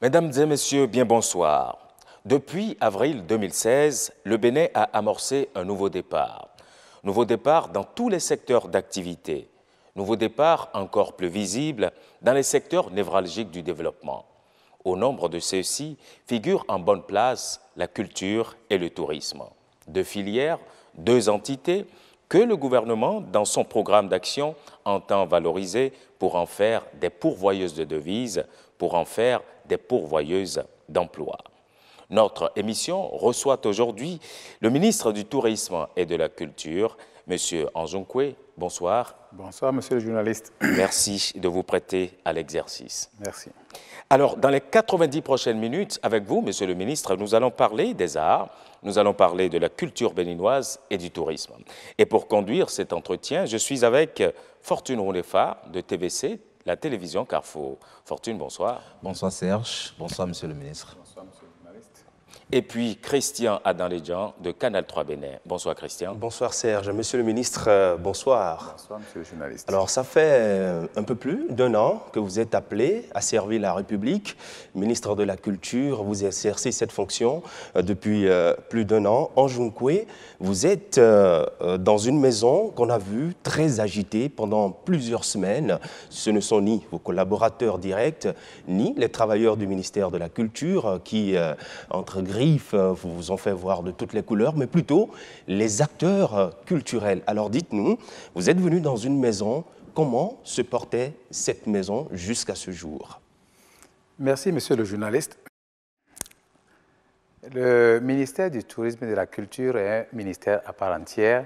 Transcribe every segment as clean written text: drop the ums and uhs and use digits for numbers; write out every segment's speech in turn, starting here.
Mesdames et messieurs, bien bonsoir. Depuis avril 2016, le Bénin a amorcé un nouveau départ. Nouveau départ dans tous les secteurs d'activité. Nouveau départ encore plus visible dans les secteurs névralgiques du développement. Au nombre de ceux-ci figurent en bonne place la culture et le tourisme. Deux filières, deux entités que le gouvernement, dans son programme d'action, entend valoriser pour en faire des pourvoyeuses de devises, pour en faire des pourvoyeuses d'emplois. Notre émission reçoit aujourd'hui le ministre du Tourisme et de la Culture, M. Anjonkwe. Bonsoir. Bonsoir, monsieur le journaliste. Merci de vous prêter à l'exercice. Merci. Alors, dans les 90 prochaines minutes, avec vous, monsieur le ministre, nous allons parler des arts, nous allons parler de la culture béninoise et du tourisme. Et pour conduire cet entretien, je suis avec Fortune Rounefa de TVC, la télévision Carrefour. Fortune, bonsoir. Bonsoir Serge, bonsoir monsieur le ministre. Bonsoir, monsieur le journaliste. Et puis Christian Adanledjan de Canal 3 Bénin. Bonsoir Christian. Bonsoir Serge. Monsieur le ministre, bonsoir. Bonsoir, monsieur le journaliste. Alors, ça fait un peu plus d'un an que vous êtes appelé à servir la République. Ministre de la Culture, vous exercez cette fonction depuis plus d'un an. Anjonkwe, vous êtes dans une maison qu'on a vue très agitée pendant plusieurs semaines. Ce ne sont ni vos collaborateurs directs, ni les travailleurs du ministère de la Culture qui, entre griffes, vous ont fait voir de toutes les couleurs, mais plutôt les acteurs culturels. Alors dites-nous, vous êtes venu dans une maison, comment se portait cette maison jusqu'à ce jour? Merci, monsieur le journaliste. Le ministère du Tourisme et de la Culture est un ministère à part entière,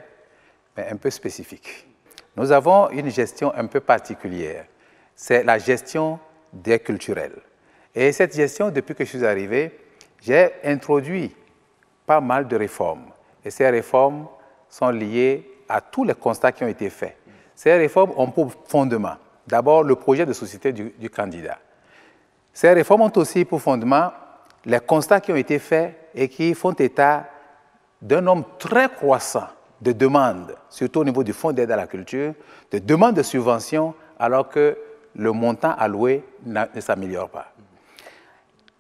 mais un peu spécifique. Nous avons une gestion un peu particulière. C'est la gestion des culturels. Et cette gestion, depuis que je suis arrivé, j'ai introduit pas mal de réformes. Et ces réformes sont liées à tous les constats qui ont été faits. Ces réformes ont pour fondement, d'abord, le projet de société du candidat. Ces réformes ont aussi pour fondement les constats qui ont été faits et qui font état d'un nombre très croissant de demandes, surtout au niveau du Fonds d'aide à la culture, de demandes de subventions, alors que le montant alloué ne s'améliore pas.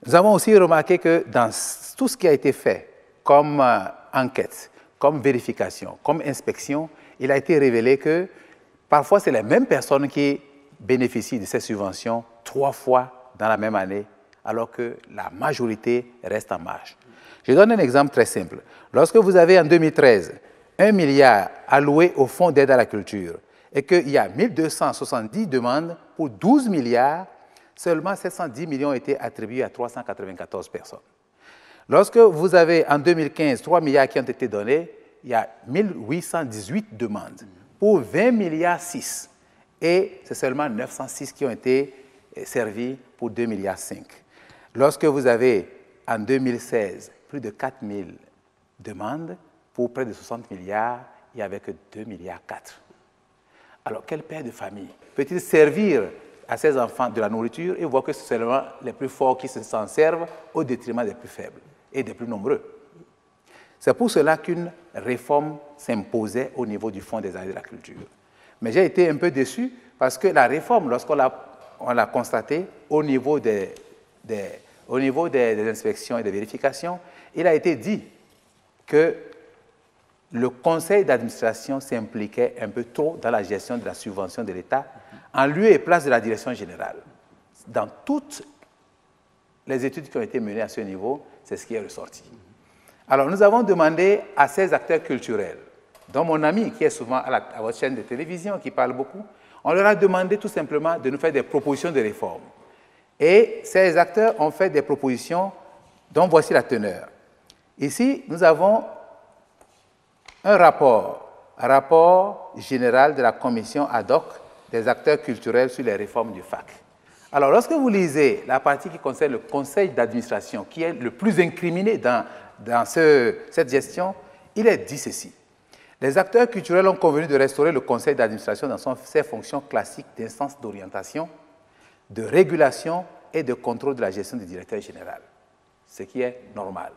Nous avons aussi remarqué que dans tout ce qui a été fait comme enquête, comme vérification, comme inspection, il a été révélé que parfois c'est les mêmes personnes qui bénéficient de ces subventions 3 fois dans la même année, alors que la majorité reste en marge. Je donne un exemple très simple. Lorsque vous avez en 2013 1 milliard alloué au Fonds d'aide à la culture et qu'il y a 1270 demandes pour 12 milliards, seulement 710 millions ont été attribués à 394 personnes. Lorsque vous avez en 2015 3 milliards qui ont été donnés, il y a 1818 demandes pour 20 milliards 6. Et c'est seulement 906 qui ont été servis pour 2 milliards 5. Lorsque vous avez en 2016 plus de 4000 demandes pour près de 60 milliards, il n'y avait que 2 milliards 4. Alors quel père de famille peut-il servir à ses enfants de la nourriture et voir que c'est seulement les plus forts qui s'en servent au détriment des plus faibles et des plus nombreux? C'est pour cela qu'une réforme s'imposait au niveau du Fonds des arts et de la culture. Mais j'ai été un peu déçu parce que la réforme, lorsqu'on l'a constatée au niveau des inspections et des vérifications, il a été dit que le conseil d'administration s'impliquait un peu trop dans la gestion de la subvention de l'État en lieu et place de la direction générale. Dans toutes les études qui ont été menées à ce niveau, c'est ce qui est ressorti. Alors, nous avons demandé à ces acteurs culturels, dont mon ami qui est souvent à votre chaîne de télévision, qui parle beaucoup, on leur a demandé tout simplement de nous faire des propositions de réforme. Et ces acteurs ont fait des propositions dont voici la teneur. Ici, nous avons un rapport général de la commission ad hoc des acteurs culturels sur les réformes du FAC. Alors, lorsque vous lisez la partie qui concerne le conseil d'administration, qui est le plus incriminé dans cette gestion, il est dit ceci. Les acteurs culturels ont convenu de restaurer le conseil d'administration dans ses fonctions classiques d'instance d'orientation, de régulation et de contrôle de la gestion du directeur général, ce qui est normal.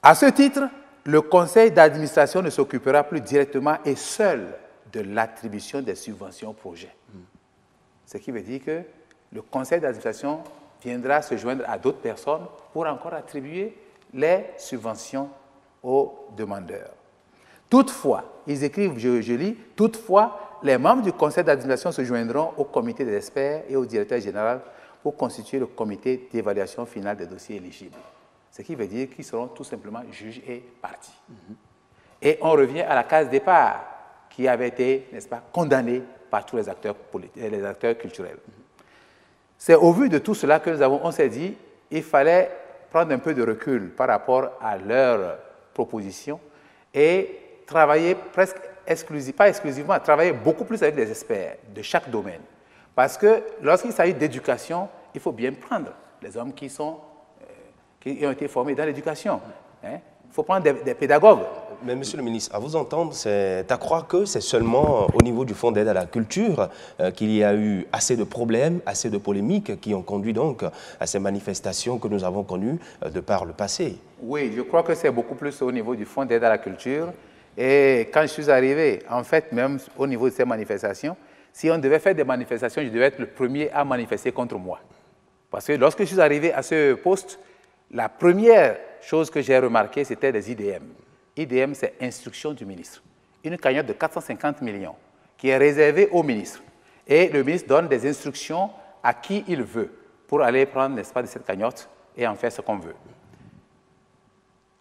À ce titre, le conseil d'administration ne s'occupera plus directement et seul de l'attribution des subventions au projet. Ce qui veut dire que le conseil d'administration viendra se joindre à d'autres personnes pour encore attribuer les subventions aux demandeurs. Toutefois, ils écrivent, je lis, toutefois, les membres du conseil d'administration se joindront au comité des experts et au directeur général pour constituer le comité d'évaluation finale des dossiers éligibles. Ce qui veut dire qu'ils seront tout simplement juges et parties. Et on revient à la case départ qui avait été, n'est-ce pas, condamnée par tous les acteurs culturels. C'est au vu de tout cela que on s'est dit qu'il fallait prendre un peu de recul par rapport à leurs propositions et travailler presque pas exclusivement, travailler beaucoup plus avec des experts de chaque domaine. Parce que lorsqu'il s'agit d'éducation, il faut bien prendre les hommes qui ont été formés dans l'éducation. Hein. Il faut prendre des pédagogues. Mais monsieur le ministre, à vous entendre, c'est à croire que c'est seulement au niveau du Fonds d'aide à la culture qu'il y a eu assez de problèmes, assez de polémiques qui ont conduit donc à ces manifestations que nous avons connues de par le passé. Oui, je crois que c'est beaucoup plus au niveau du Fonds d'aide à la culture. Et quand je suis arrivé, en fait, même au niveau de ces manifestations, si on devait faire des manifestations, je devais être le premier à manifester contre moi. Parce que lorsque je suis arrivé à ce poste, la première chose que j'ai remarquée, c'était des IDM. IDM, c'est instruction du ministre. Une cagnotte de 450 millions qui est réservée au ministre. Et le ministre donne des instructions à qui il veut pour aller prendre, n'est-ce pas, de cette cagnotte et en faire ce qu'on veut.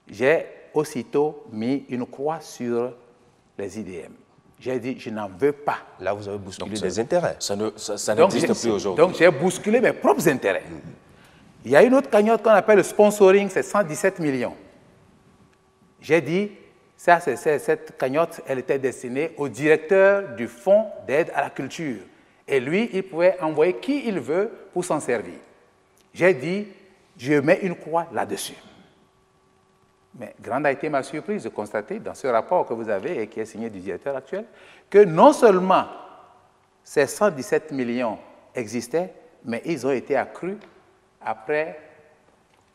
J'ai aussitôt mis une croix sur les IDM. J'ai dit, je n'en veux pas. Là, vous avez bousculé des intérêts. Ça n'existe plus aujourd'hui. Donc, j'ai bousculé mes propres intérêts. Il y a une autre cagnotte qu'on appelle le sponsoring, c'est 117 millions. J'ai dit, cette cagnotte, elle était destinée au directeur du Fonds d'aide à la culture. Et lui, il pouvait envoyer qui il veut pour s'en servir. J'ai dit, je mets une croix là-dessus. Mais grande a été ma surprise de constater dans ce rapport que vous avez et qui est signé du directeur actuel, que non seulement ces 117 millions existaient, mais ils ont été accrus après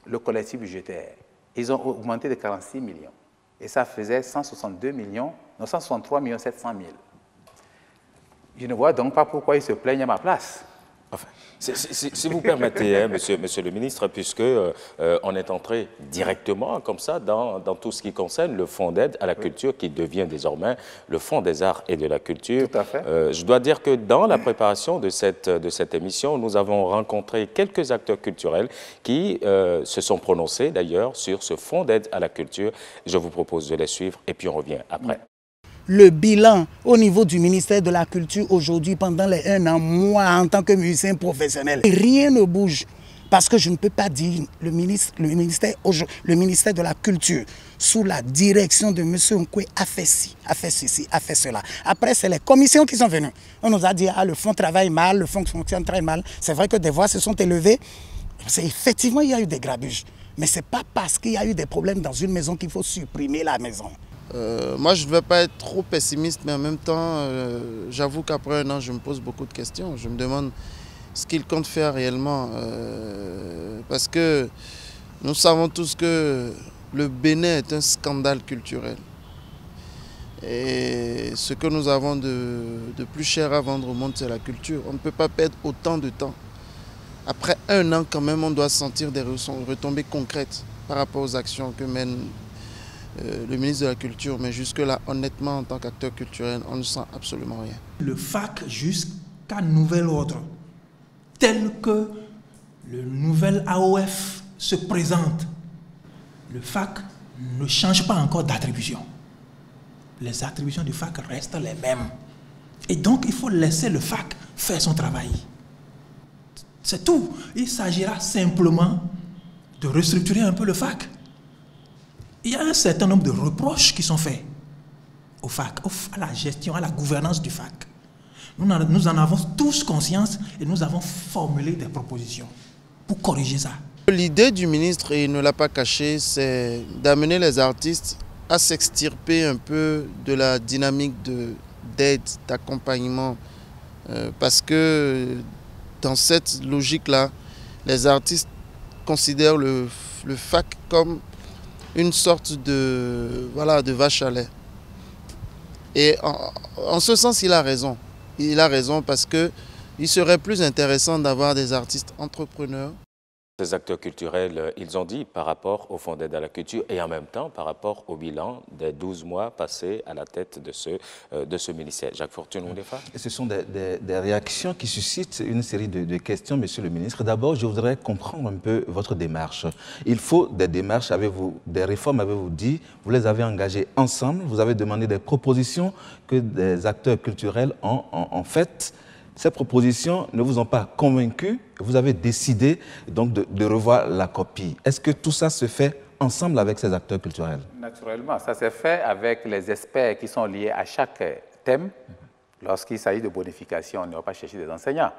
le collectif budgétaire. Ils ont augmenté de 46 millions. Et ça faisait 163 millions 700 000. Je ne vois donc pas pourquoi ils se plaignent à ma place. Enfin, si vous permettez, hein, monsieur le ministre, puisque on est entré directement comme ça dans tout ce qui concerne le Fonds d'aide à la culture qui devient désormais le Fonds des arts et de la culture. Tout à fait. Je dois dire que dans la préparation de cette émission, nous avons rencontré quelques acteurs culturels qui se sont prononcés d'ailleurs sur ce Fonds d'aide à la culture. Je vous propose de les suivre et puis on revient après. Le bilan au niveau du ministère de la Culture aujourd'hui, pendant les 1 an, moi, en tant que musicien professionnel, rien ne bouge. Parce que je ne peux pas dire le ministère de la Culture, sous la direction de M. Nkwe, a fait ci, a fait ceci, a fait cela. Après, c'est les commissions qui sont venues. On nous a dit, ah, le fonds travaille mal, le fonds fonctionne très mal. C'est vrai que des voix se sont élevées. Effectivement, il y a eu des grabuges. Mais ce n'est pas parce qu'il y a eu des problèmes dans une maison qu'il faut supprimer la maison. Moi, je ne vais pas être trop pessimiste, mais en même temps, j'avoue qu'après 1 an, je me pose beaucoup de questions. Je me demande ce qu'il compte faire réellement. Parce que nous savons tous que le Bénin est un scandale culturel. Et ce que nous avons de plus cher à vendre au monde, c'est la culture. On ne peut pas perdre autant de temps. Après 1 an, quand même, on doit sentir des retombées concrètes par rapport aux actions que mène le ministre de la Culture, mais jusque-là, honnêtement, en tant qu'acteur culturel, on ne sent absolument rien. Le FAC jusqu'à nouvel ordre, tel que le nouvel AOF se présente, le FAC ne change pas encore d'attribution. Les attributions du FAC restent les mêmes. Et donc, il faut laisser le FAC faire son travail. C'est tout. Il s'agira simplement de restructurer un peu le FAC. Il y a un certain nombre de reproches qui sont faits au FAC, à la gestion, à la gouvernance du FAC. Nous en avons tous conscience et nous avons formulé des propositions pour corriger ça. L'idée du ministre, et il ne l'a pas caché, c'est d'amener les artistes à s'extirper un peu de la dynamique d'aide, d'accompagnement. Parce que dans cette logique-là, les artistes considèrent le FAC comme une sorte de vache à lait. Et en ce sens, il a raison. Il a raison parce qu'il serait plus intéressant d'avoir des artistes entrepreneurs Ces acteurs culturels, ils ont dit par rapport au Fonds d'aide à la culture et en même temps par rapport au bilan des 12 mois passés à la tête de ce ministère. Jacques Fortune Oundefa. Ce sont des réactions qui suscitent une série de questions, Monsieur le ministre. D'abord, je voudrais comprendre un peu votre démarche. Il faut des démarches, avez-vous, des réformes, avez-vous dit, vous les avez engagées ensemble, vous avez demandé des propositions que des acteurs culturels ont faites. Ces propositions ne vous ont pas convaincu, vous avez décidé donc de revoir la copie. Est-ce que tout ça se fait ensemble avec ces acteurs culturels? Naturellement, ça s'est fait avec les experts qui sont liés à chaque thème. Lorsqu'il s'agit de bonification, on ne va pas chercher des enseignants.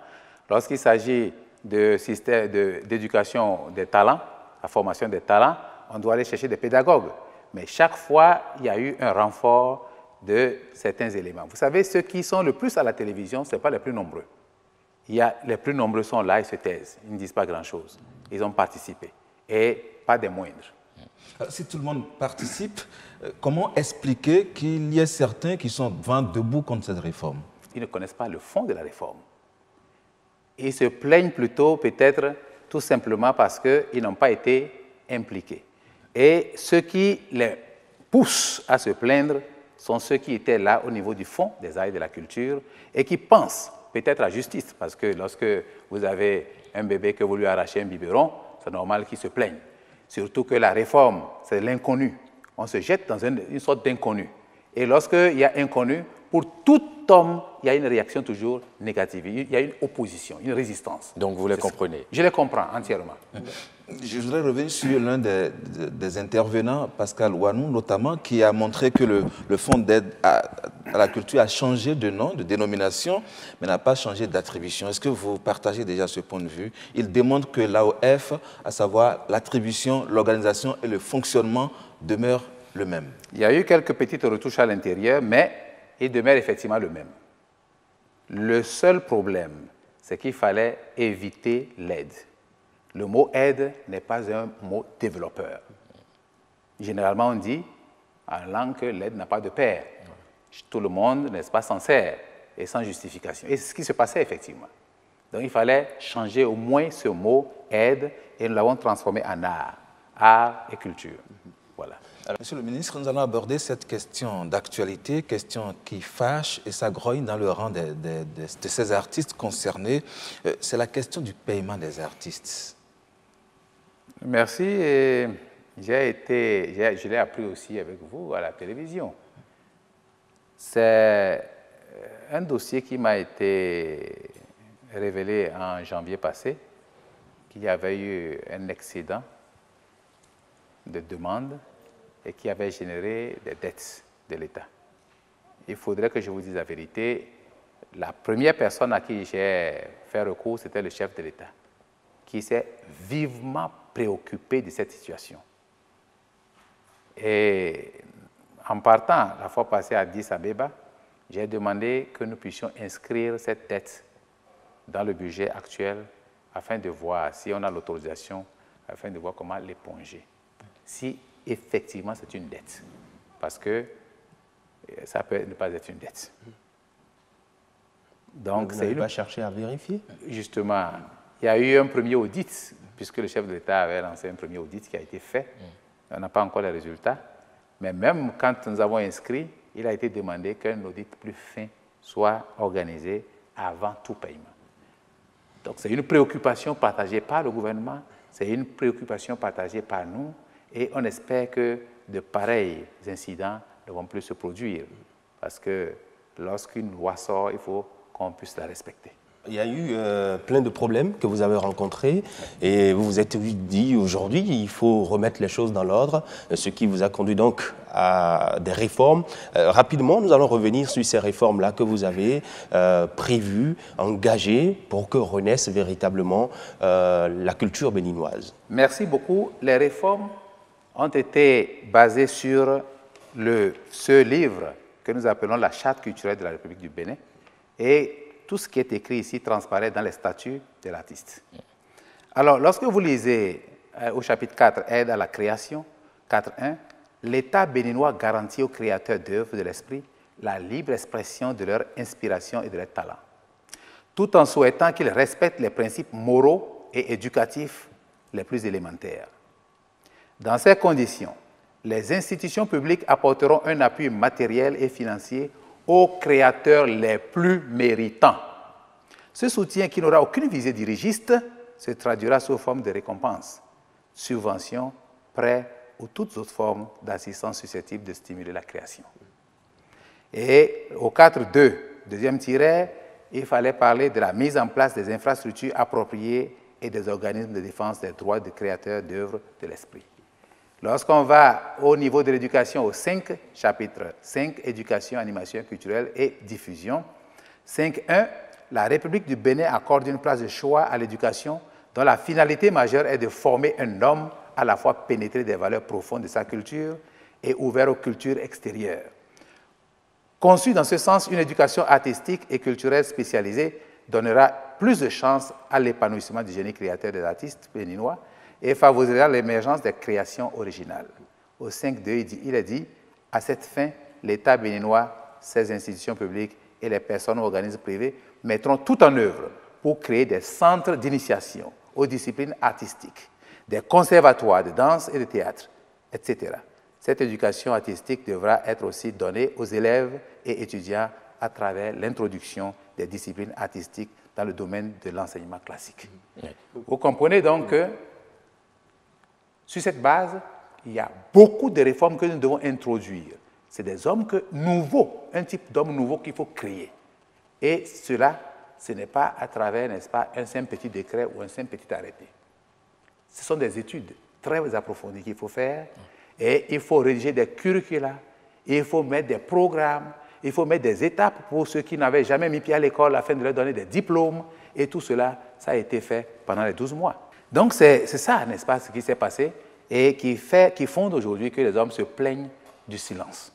Lorsqu'il s'agit de système d'éducation des talents, la formation des talents, on doit aller chercher des pédagogues. Mais chaque fois, il y a eu un renfort de certains éléments. Vous savez, ceux qui sont le plus à la télévision, ce n'est pas les plus nombreux. Les plus nombreux sont là, ils se taisent, ils ne disent pas grand-chose. Ils ont participé, et pas des moindres. Si tout le monde participe, comment expliquer qu'il y ait certains qui sont vent debout contre cette réforme? Ils ne connaissent pas le fond de la réforme. Ils se plaignent plutôt peut-être tout simplement parce qu'ils n'ont pas été impliqués. Et ceux qui les poussent à se plaindre sont ceux qui étaient là au niveau du fond des arts et de la culture et qui pensent peut-être à justice, parce que lorsque vous avez un bébé que vous lui arrachez un biberon, c'est normal qu'il se plaigne. Surtout que la réforme, c'est l'inconnu. On se jette dans une sorte d'inconnu. Et lorsqu'il y a inconnu, pour tout homme, il y a une réaction toujours négative. Il y a une opposition, une résistance. Donc vous les comprenez? Je les comprends entièrement. Je voudrais revenir sur l'un des intervenants, Pascal Ouanou notamment, qui a montré que le Fonds d'aide à la culture a changé de nom, de dénomination, mais n'a pas changé d'attribution. Est-ce que vous partagez déjà ce point de vue? Il démontre que l'AOF, à savoir l'attribution, l'organisation et le fonctionnement, demeurent le même. Il y a eu quelques petites retouches à l'intérieur, mais il demeure effectivement le même. Le seul problème, c'est qu'il fallait éviter l'aide. Le mot aide n'est pas un mot développeur. Généralement, on dit en langue que l'aide n'a pas de père. Tout le monde n'est pas sincère et sans justification. Et c'est ce qui se passait effectivement. Donc il fallait changer au moins ce mot aide et nous l'avons transformé en art et culture. Voilà. Alors, Monsieur le ministre, nous allons aborder cette question d'actualité, question qui fâche et s'agrogne dans le rang de ces artistes concernés. C'est la question du paiement des artistes. Merci. Et je l'ai appris aussi avec vous à la télévision. C'est un dossier qui m'a été révélé en janvier passé, qu'il y avait eu un excédent de demandes et qui avait généré des dettes de l'État. Il faudrait que je vous dise la vérité. La première personne à qui j'ai fait recours, c'était le chef de l'État, qui s'est vivement préoccupé de cette situation. Et en partant la fois passée à Addis Abeba, j'ai demandé que nous puissions inscrire cette dette dans le budget actuel afin de voir si on a l'autorisation, afin de voir comment l'éponger. Si effectivement c'est une dette, parce que ça peut ne pas être une dette. Donc, vous n'avez pas cherché à vérifier? Justement, il y a eu un premier audit, puisque le chef de l'État avait lancé un premier audit qui a été fait. On n'a pas encore les résultats. Mais même quand nous avons inscrit, il a été demandé qu'un audit plus fin soit organisé avant tout paiement. Donc c'est une préoccupation partagée par le gouvernement, c'est une préoccupation partagée par nous, et on espère que de pareils incidents ne vont plus se produire. Parce que lorsqu'une loi sort, il faut qu'on puisse la respecter. Il y a eu plein de problèmes que vous avez rencontrés et vous vous êtes dit aujourd'hui il faut remettre les choses dans l'ordre, ce qui vous a conduit donc à des réformes. Rapidement, nous allons revenir sur ces réformes-là que vous avez prévues, engagées pour que renaisse véritablement la culture béninoise. Merci beaucoup. Les réformes ont été basées sur ce livre que nous appelons la Charte culturelle de la République du Bénin. Et tout ce qui est écrit ici transparaît dans les statuts de l'artiste. Alors, lorsque vous lisez au chapitre 4, Aide à la création, 4.1, l'État béninois garantit aux créateurs d'œuvres de l'esprit la libre expression de leur inspiration et de leur talent, tout en souhaitant qu'ils respectent les principes moraux et éducatifs les plus élémentaires. Dans ces conditions, les institutions publiques apporteront un appui matériel et financier aux créateurs les plus méritants. Ce soutien, qui n'aura aucune visée dirigiste, se traduira sous forme de récompenses, subventions, prêts ou toutes autres formes d'assistance susceptibles de stimuler la création. Et au 4.2, deuxième tiret, il fallait parler de la mise en place des infrastructures appropriées et des organismes de défense des droits des créateurs d'œuvres de l'esprit. Lorsqu'on va au niveau de l'éducation, au 5, chapitre 5, éducation, animation culturelle et diffusion, 5.1, la République du Bénin accorde une place de choix à l'éducation dont la finalité majeure est de former un homme à la fois pénétré des valeurs profondes de sa culture et ouvert aux cultures extérieures. Conçue dans ce sens, une éducation artistique et culturelle spécialisée donnera plus de chances à l'épanouissement du génie créateur des artistes béninois et favorisera l'émergence des créations originales. Au 5.2, il est dit, à cette fin, l'État béninois, ses institutions publiques et les personnes ou organismes privés mettront tout en œuvre pour créer des centres d'initiation aux disciplines artistiques, des conservatoires de danse et de théâtre, etc. Cette éducation artistique devra être aussi donnée aux élèves et étudiants à travers l'introduction des disciplines artistiques dans le domaine de l'enseignement classique. Vous comprenez donc que, sur cette base, il y a beaucoup de réformes que nous devons introduire. C'est des hommes nouveaux, un type d'homme nouveau qu'il faut créer. Et cela, ce n'est pas à travers, n'est-ce pas, un simple petit décret ou un simple petit arrêté. Ce sont des études très approfondies qu'il faut faire et il faut rédiger des curricula, il faut mettre des programmes, il faut mettre des étapes pour ceux qui n'avaient jamais mis pied à l'école afin de leur donner des diplômes et tout cela, ça a été fait pendant les 12 mois. Donc c'est ça, n'est-ce pas, ce qui s'est passé et qui fonde aujourd'hui que les hommes se plaignent du silence.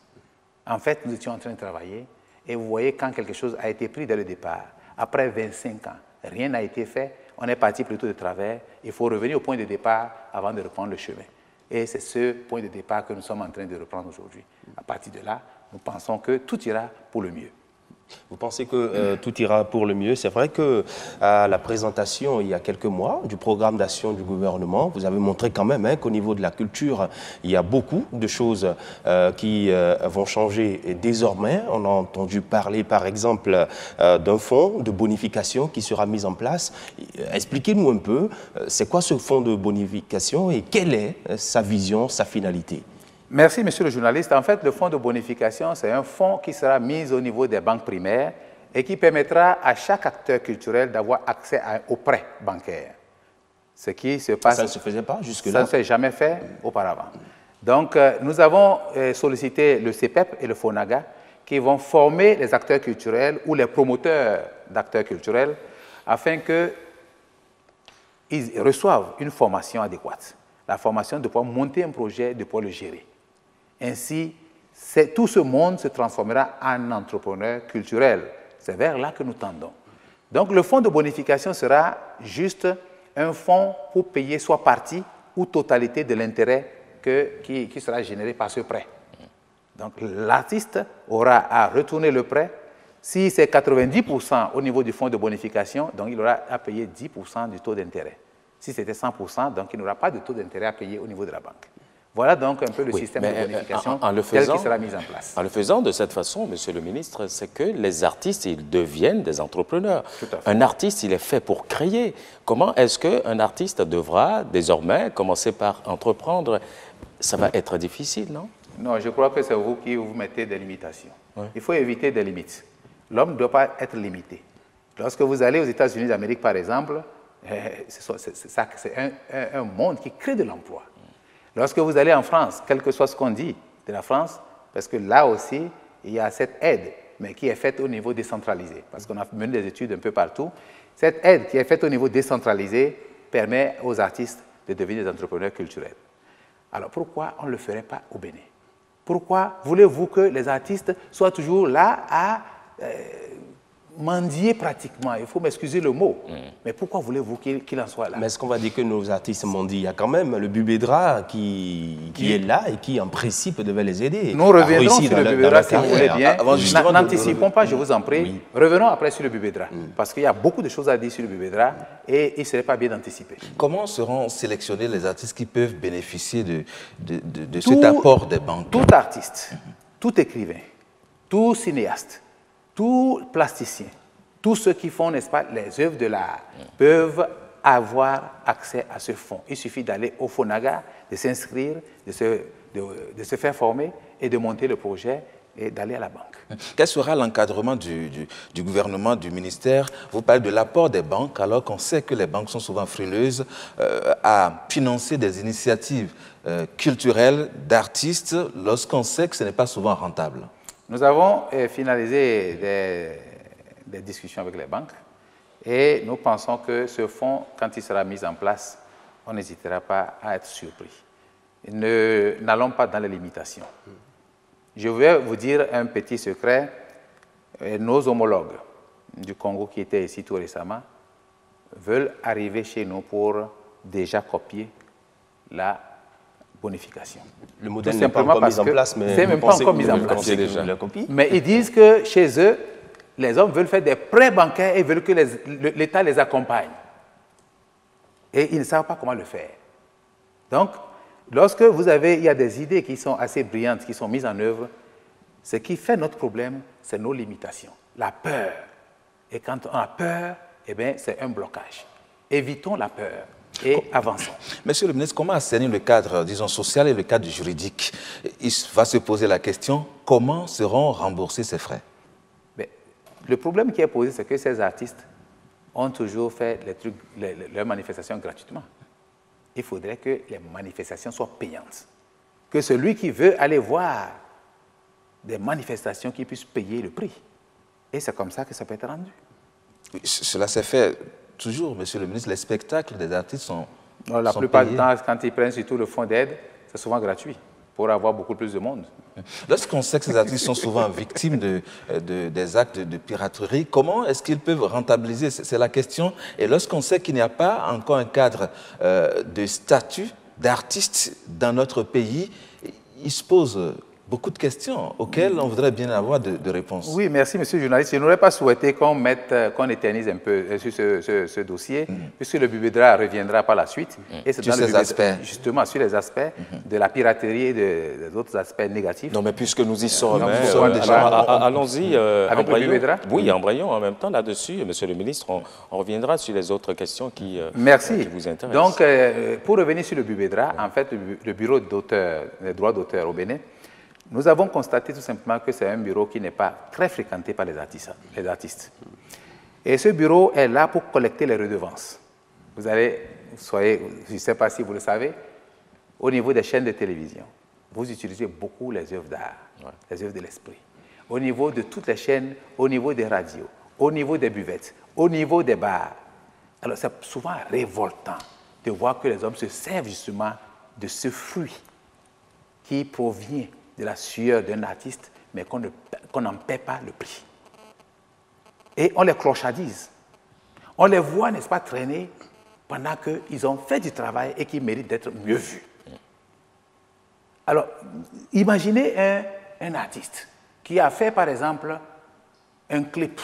En fait, nous étions en train de travailler et vous voyez quand quelque chose a été pris dès le départ, après 25 ans, rien n'a été fait, on est parti plutôt de travers, il faut revenir au point de départ avant de reprendre le chemin. Et c'est ce point de départ que nous sommes en train de reprendre aujourd'hui. À partir de là, nous pensons que tout ira pour le mieux. Vous pensez que tout ira pour le mieux? C'est vrai qu'à la présentation, il y a quelques mois, du programme d'action du gouvernement, vous avez montré quand même qu'au niveau de la culture, il y a beaucoup de choses qui vont changer désormais. On a entendu parler, par exemple, d'un fonds de bonification qui sera mis en place. Expliquez-nous un peu, c'est quoi ce fonds de bonification et quelle est sa vision, sa finalité? Merci, monsieur le journaliste. En fait, le fonds de bonification, c'est un fonds qui sera mis au niveau des banques primaires et qui permettra à chaque acteur culturel d'avoir accès aux prêts bancaires. Ce qui se passe... Ça ne se faisait pas jusque-là? Ça ne s'est jamais fait auparavant. Donc, nous avons sollicité le CEPEP et le FONAGA qui vont former les acteurs culturels ou les promoteurs d'acteurs culturels afin qu'ils reçoivent une formation adéquate. La formation de pouvoir monter un projet, de pouvoir le gérer. Ainsi, tout ce monde se transformera en entrepreneur culturel. C'est vers là que nous tendons. Donc, le fonds de bonification sera juste un fonds pour payer soit partie ou totalité de l'intérêt qui sera généré par ce prêt. Donc, l'artiste aura à retourner le prêt. Si c'est 90% au niveau du fonds de bonification, donc il aura à payer 10% du taux d'intérêt. Si c'était 100%, donc il n'aura pas de taux d'intérêt à payer au niveau de la banque. Voilà donc un peu le système de bonification tel qu'il sera mis en place. En le faisant de cette façon, monsieur le ministre, c'est que les artistes, ils deviennent des entrepreneurs. Un artiste, il est fait pour créer. Comment est-ce qu'un artiste devra désormais commencer par entreprendre? Ça va être difficile, non? Non, je crois que c'est vous qui vous mettez des limitations. Oui. Il faut éviter des limites. L'homme ne doit pas être limité. Lorsque vous allez aux États-Unis d'Amérique, par exemple, c'est un monde qui crée de l'emploi. Lorsque vous allez en France, quel que soit ce qu'on dit de la France, parce que là aussi, il y a cette aide, mais qui est faite au niveau décentralisé, parce qu'on a mené des études un peu partout. Cette aide qui est faite au niveau décentralisé permet aux artistes de devenir des entrepreneurs culturels. Alors pourquoi on ne le ferait pas au Bénin? Pourquoi voulez-vous que les artistes soient toujours là à mendier pratiquement, il faut m'excuser le mot. Mais pourquoi voulez-vous qu'il en soit là? Mais est-ce qu'on va dire que nos artistes mendient? Il y a quand même le Bubedra qui est là et qui, en principe, devait les aider. Nous reviendrons sur le Bubedra si vous voulez bien. N'anticipons pas, je vous en prie. Oui. Revenons après sur le Bubedra. Parce qu'il y a beaucoup de choses à dire sur le Bubedra et il ne serait pas bien d'anticiper. Comment seront sélectionnés les artistes qui peuvent bénéficier de cet apport des banques? Tout artiste, tout écrivain, tout cinéaste, tout plasticien, tous ceux qui font, n'est-ce pas, les œuvres de l'art peuvent avoir accès à ce fonds. Il suffit d'aller au FONAGA, de s'inscrire, de se faire former et de monter le projet et d'aller à la banque. Quel sera l'encadrement du gouvernement, du ministère? Vous parlez de l'apport des banques, alors qu'on sait que les banques sont souvent frileuses à financer des initiatives culturelles d'artistes lorsqu'on sait que ce n'est pas souvent rentable. Nous avons finalisé des discussions avec les banques et nous pensons que ce fonds, quand il sera mis en place, on n'hésitera pas à être surpris. N'allons pas dans les limitations. Je vais vous dire un petit secret. Nos homologues du Congo qui étaient ici tout récemment veulent arriver chez nous pour déjà copier la bonification. Le modèle n'est pas encore mis en place, mais c'est même pas encore mis en place. Mais ils disent que chez eux, les hommes veulent faire des prêts bancaires et veulent que l'État les accompagne. Et ils ne savent pas comment le faire. Donc, lorsque il y a des idées qui sont assez brillantes, qui sont mises en œuvre, ce qui fait notre problème, c'est nos limitations, la peur. Et quand on a peur, eh bien, c'est un blocage. Évitons la peur et avançons. Monsieur le ministre, comment assainir le cadre, disons, social et le cadre juridique? Il va se poser la question, comment seront remboursés ces frais? Mais le problème qui est posé, c'est que ces artistes ont toujours fait leurs manifestations gratuitement. Il faudrait que les manifestations soient payantes. Que celui qui veut aller voir des manifestations qui puisse payer le prix. Et c'est comme ça que ça peut être rendu. Cela s'est fait toujours, monsieur le ministre. Les spectacles des artistes sont la plupart du temps, quand ils prennent surtout le fonds d'aide, c'est souvent gratuit pour avoir beaucoup plus de monde. Lorsqu'on sait que ces artistes sont souvent victimes des actes de piraterie, comment est-ce qu'ils peuvent rentabiliser? C'est la question. Et lorsqu'on sait qu'il n'y a pas encore un cadre de statut d'artiste dans notre pays, il se pose beaucoup de questions auxquelles on voudrait bien avoir de réponses. Oui, merci, monsieur le journaliste. Je n'aurais pas souhaité qu'on éternise un peu sur ce dossier, puisque le Bubedra reviendra par la suite. Et c'est sur ces aspects. Justement, sur les aspects de la piraterie et des autres aspects négatifs. Non, mais puisque nous y sommes, allons-y. Avec le Bubedra? Oui, embrayons en même temps là-dessus, monsieur le ministre. On reviendra sur les autres questions qui vous intéressent. Donc, pour revenir sur le Bubedra, en fait, le bureau des droits d'auteur au Bénin, nous avons constaté tout simplement que c'est un bureau qui n'est pas très fréquenté par les artistes. Et ce bureau est là pour collecter les redevances. Je ne sais pas si vous le savez, au niveau des chaînes de télévision, vous utilisez beaucoup les œuvres d'art, les œuvres de l'esprit. Au niveau de toutes les chaînes, au niveau des radios, au niveau des buvettes, au niveau des bars. Alors c'est souvent révoltant de voir que les hommes se servent justement de ce fruit qui provient de la sueur d'un artiste, mais qu'on n'en paie pas le prix. Et on les clochardise. On les voit, n'est-ce pas, traîner pendant qu'ils ont fait du travail et qu'ils méritent d'être mieux vus. Alors, imaginez un artiste qui a fait, par exemple, un clip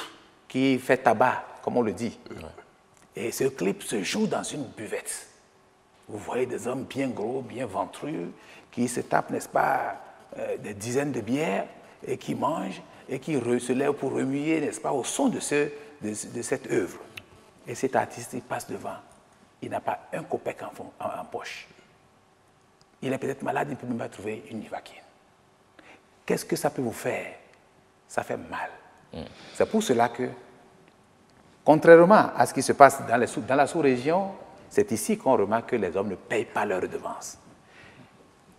qui fait tabac, comme on le dit. Et ce clip se joue dans une buvette. Vous voyez des hommes bien gros, bien ventrus, qui se tapent, n'est-ce pas, des dizaines de bières et qui mangent et qui se lèvent pour remuer, n'est-ce pas, au son de cette œuvre. Et cet artiste, il passe devant. Il n'a pas un copec en poche. Il est peut-être malade, il ne peut même pas trouver une Nivaquine. Qu'est-ce que ça peut vous faire? Ça fait mal. C'est pour cela que, contrairement à ce qui se passe dans la sous-région, c'est ici qu'on remarque que les hommes ne payent pas leurs redevances.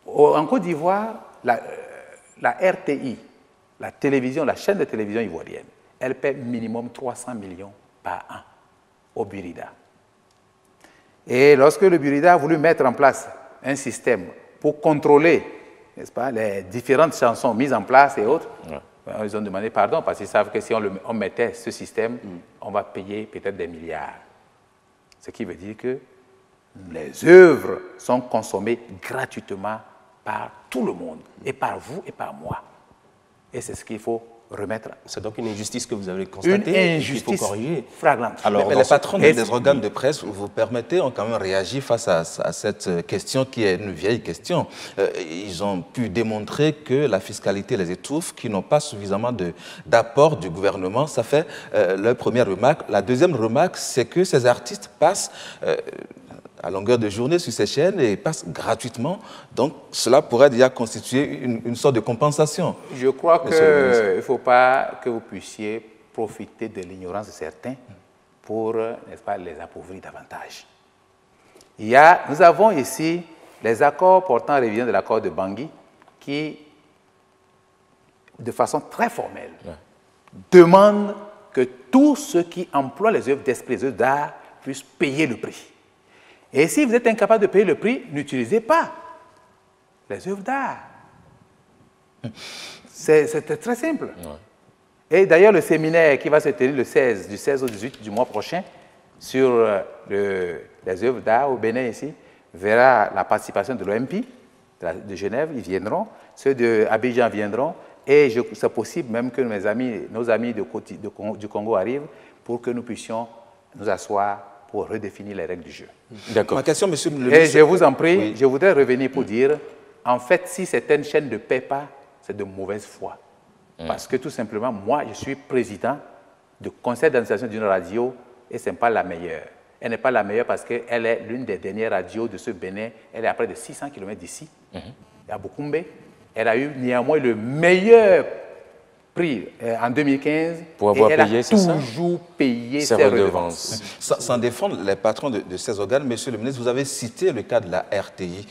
En Côte d'Ivoire, la RTI, la chaîne de télévision ivoirienne, elle paie minimum 300 millions par an au Burida. Et lorsque le Burida a voulu mettre en place un système pour contrôler, n'est-ce pas, les différentes chansons mises en place et autres, Ils ont demandé pardon parce qu'ils savent que si on mettait ce système, on va payer peut-être des milliards. Ce qui veut dire que les œuvres sont consommées gratuitement par tout le monde, et par vous et par moi. Et c'est ce qu'il faut remettre. C'est donc une injustice que vous avez constatée. Une injustice qu'il faut corriger. Flagrante. Alors, mais les patrons des organes de presse, vous permettez, ont quand même réagi face à cette question qui est une vieille question. Ils ont pu démontrer que la fiscalité les étouffe, qu'ils n'ont pas suffisamment d'apport du gouvernement. Ça fait leur première remarque. La deuxième remarque, c'est que ces artistes passent à longueur de journée sur ces chaînes et passent gratuitement. Donc, cela pourrait déjà constituer une sorte de compensation. Je crois qu'il ne faut pas que vous puissiez profiter de l'ignorance de certains pour, n'est-ce pas, les appauvrir davantage. Nous avons ici les accords portant révision de l'accord de Bangui qui, de façon très formelle, demandent que tous ceux qui emploient les œuvres d'esprit, les œuvres d'art, puissent payer le prix. Et si vous êtes incapable de payer le prix, n'utilisez pas les œuvres d'art. C'est très simple. Et d'ailleurs, le séminaire qui va se tenir du 16 au 18 du mois prochain sur les œuvres d'art au Bénin ici, verra la participation de l'OMP de Genève, ils viendront, ceux d'Abidjan viendront, et c'est possible même que nos amis du Congo arrivent pour que nous puissions nous asseoir pour redéfinir les règles du jeu. D'accord. Ma question, monsieur le ministre... Et je vous en prie, je voudrais revenir pour dire, en fait, si certaines chaînes ne paient pas, c'est de mauvaise foi. Parce que tout simplement, moi, je suis président du conseil d'administration d'une radio et ce n'est pas la meilleure. Elle n'est pas la meilleure parce qu'elle est l'une des dernières radios de ce Bénin. Elle est à près de 600 km d'ici, à Bukumbe. Elle a eu néanmoins le meilleur prix en 2015 pour avoir et payé, elle a toujours payé ses redevances. Sans défendre les patrons de ces organes, monsieur le ministre, vous avez cité le cas de la RTI.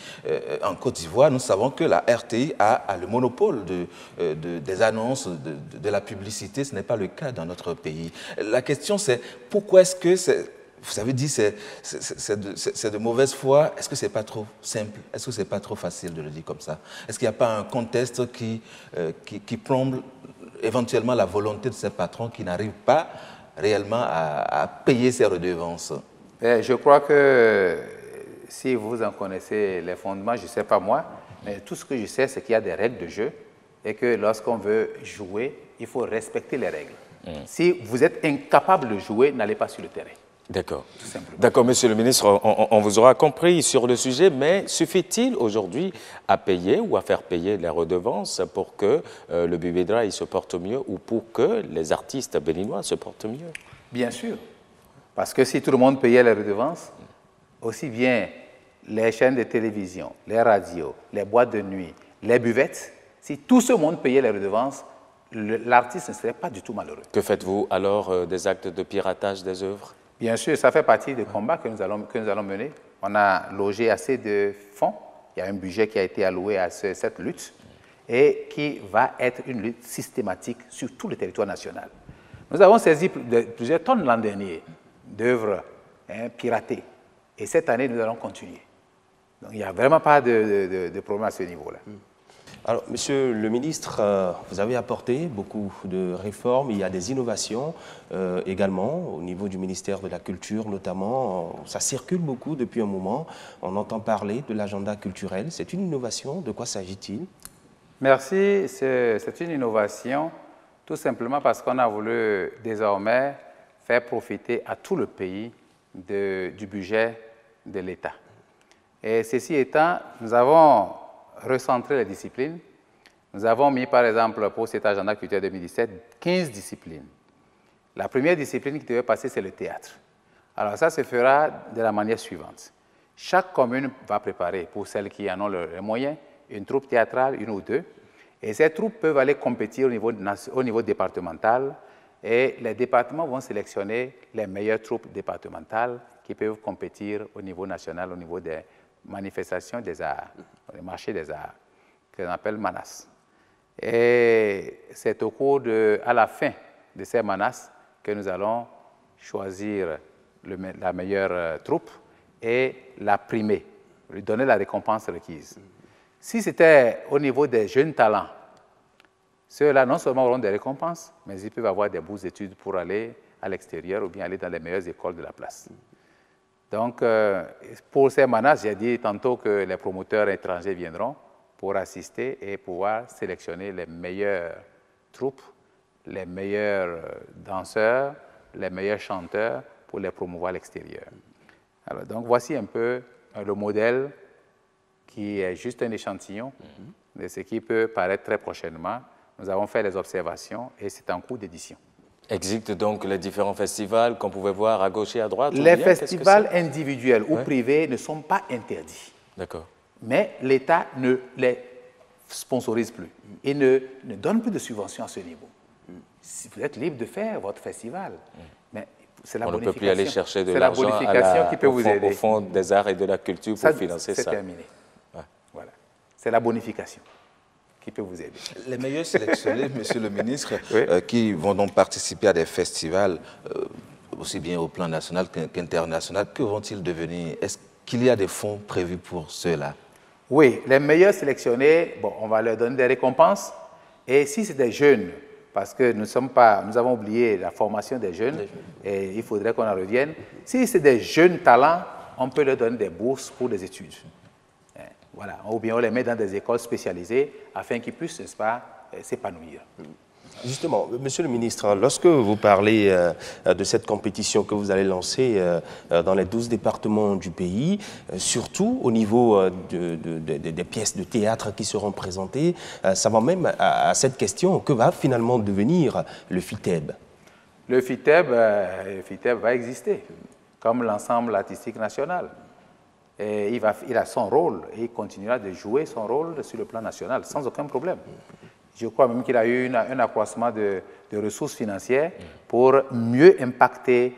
En Côte d'Ivoire, nous savons que la RTI a le monopole des annonces, de la publicité. Ce n'est pas le cas dans notre pays. La question, c'est pourquoi est-ce que vous avez dit c'est de mauvaise foi. Est-ce que ce n'est pas trop simple? Est-ce que ce n'est pas trop facile de le dire comme ça? Est-ce qu'il n'y a pas un contexte qui plombe éventuellement la volonté de ces patrons qui n'arrivent pas réellement à payer ces redevances? Je crois que si vous en connaissez les fondements, je ne sais pas moi, mais tout ce que je sais, c'est qu'il y a des règles de jeu et que lorsqu'on veut jouer, il faut respecter les règles. Si vous êtes incapable de jouer, n'allez pas sur le terrain. D'accord. D'accord, monsieur le ministre, on vous aura compris sur le sujet, mais suffit-il aujourd'hui à payer ou à faire payer les redevances pour que le Bubedra se porte mieux ou pour que les artistes béninois se portent mieux? Bien sûr. Parce que si tout le monde payait les redevances, aussi bien les chaînes de télévision, les radios, les boîtes de nuit, les buvettes, si tout ce monde payait les redevances, l'artiste ne serait pas du tout malheureux. Que faites-vous alors des actes de piratage des œuvres? Bien sûr, ça fait partie des combats que nous allons mener. On a logé assez de fonds. Il y a un budget qui a été alloué à cette lutte et qui va être une lutte systématique sur tout le territoire national. Nous avons saisi plusieurs tonnes l'an dernier d'œuvres piratées. Et cette année, nous allons continuer. Donc, il n'y a vraiment pas de problème à ce niveau-là. Alors, monsieur le ministre, vous avez apporté beaucoup de réformes, il y a des innovations également au niveau du ministère de la Culture notamment. Ça circule beaucoup depuis un moment, on entend parler de l'agenda culturel. C'est une innovation, de quoi s'agit-il? Merci, c'est une innovation tout simplement parce qu'on a voulu désormais faire profiter à tout le pays du budget de l'État. Et ceci étant, nous avons recentrer les disciplines. Nous avons mis, par exemple, pour cet agenda culturel 2017, 15 disciplines. La première discipline qui devait passer, c'est le théâtre. Alors ça se fera de la manière suivante. Chaque commune va préparer, pour celles qui en ont les moyens, une troupe théâtrale, une ou deux. Et ces troupes peuvent aller compétir au niveau départemental. Et les départements vont sélectionner les meilleures troupes départementales qui peuvent compétir au niveau national, au niveau des manifestations des arts, les marchés des arts, qu'on appelle Manas. Et c'est à la fin de ces Manas que nous allons choisir la meilleure troupe et la primer, lui donner la récompense requise. Si c'était au niveau des jeunes talents, Ceux-là, non seulement auront des récompenses, mais ils peuvent avoir des bourses d'études pour aller à l'extérieur ou bien aller dans les meilleures écoles de la place. Donc, pour ces manas, j'ai dit tantôt que les promoteurs étrangers viendront pour assister et pouvoir sélectionner les meilleures troupes, les meilleurs danseurs, les meilleurs chanteurs pour les promouvoir à l'extérieur. Alors, donc, voici un peu le modèle qui est juste un échantillon de ce qui peut paraître très prochainement. Nous avons fait les observations et c'est en cours d'édition. Existent donc les différents festivals qu'on pouvait voir à gauche et à droite? Les festivals individuels ou privés ne sont pas interdits. D'accord. Mais l'État ne les sponsorise plus. Il ne donne plus de subventions à ce niveau. Si vous êtes libre de faire votre festival, mais c'est la bonification. On ne peut plus aller chercher de l'argent qui peut vous aider. Au Fonds des arts et de la culture pour financer ça. C'est terminé. Ouais. Voilà. C'est la bonification qui peut vous aider. Les meilleurs sélectionnés, Monsieur le ministre, qui vont donc participer à des festivals, aussi bien au plan national qu'international, que vont-ils devenir? Est-ce qu'il y a des fonds prévus pour ceux-là? Oui, les meilleurs sélectionnés, bon, on va leur donner des récompenses. Et si c'est des jeunes, parce que nous avons oublié la formation des jeunes, et il faudrait qu'on en revienne. Si c'est des jeunes talents, on peut leur donner des bourses pour des études. Voilà. Ou bien on les met dans des écoles spécialisées afin qu'ils puissent, n'est-ce pas, s'épanouir. Justement, Monsieur le ministre, lorsque vous parlez de cette compétition que vous allez lancer dans les 12 départements du pays, surtout au niveau des pièces de théâtre qui seront présentées, ça va même à cette question, que va finalement devenir le FITEB? Le FITEB va exister comme l'ensemble artistique national. Et il a son rôle et il continuera de jouer son rôle sur le plan national sans aucun problème. Je crois même qu'il a eu un accroissement de ressources financières pour mieux impacter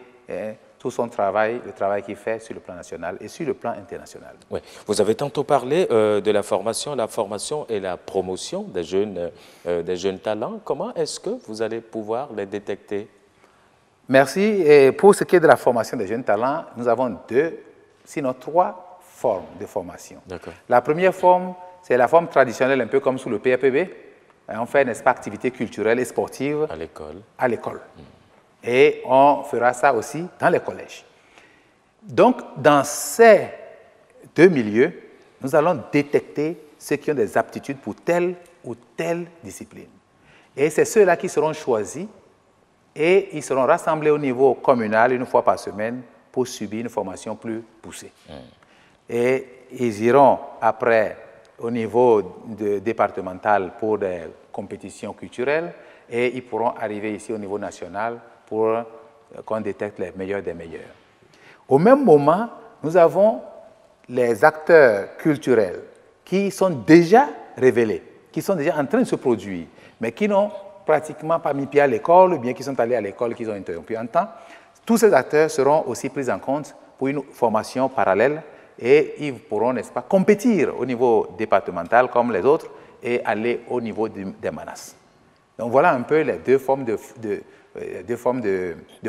tout son travail, le travail qu'il fait sur le plan national et sur le plan international. Oui. Vous avez tantôt parlé de la formation et la promotion des jeunes talents. Comment est-ce que vous allez pouvoir les détecter? Merci. Et pour ce qui est de la formation des jeunes talents, nous avons 2, sinon 3 formes de formation. La première forme, c'est la forme traditionnelle, un peu comme sous le PAPB. On fait, n'est-ce pas, activités culturelles et sportives à l'école. Et on fera ça aussi dans les collèges. Donc, dans ces 2 milieux, nous allons détecter ceux qui ont des aptitudes pour telle ou telle discipline. Et c'est ceux-là qui seront choisis et ils seront rassemblés au niveau communal 1 fois par semaine pour subir une formation plus poussée. Et ils iront après au niveau départemental pour des compétitions culturelles et ils pourront arriver ici au niveau national pour qu'on détecte les meilleurs des meilleurs. Au même moment, nous avons les acteurs culturels qui sont déjà révélés, qui sont déjà en train de se produire, mais qui n'ont pratiquement pas mis pied à l'école ou bien qui sont allés à l'école, qu'ils ont interrompu un temps. Tous ces acteurs seront aussi pris en compte pour une formation parallèle et ils pourront, n'est-ce pas, compétir au niveau départemental comme les autres et aller au niveau des manas. Donc voilà un peu les 2 formes de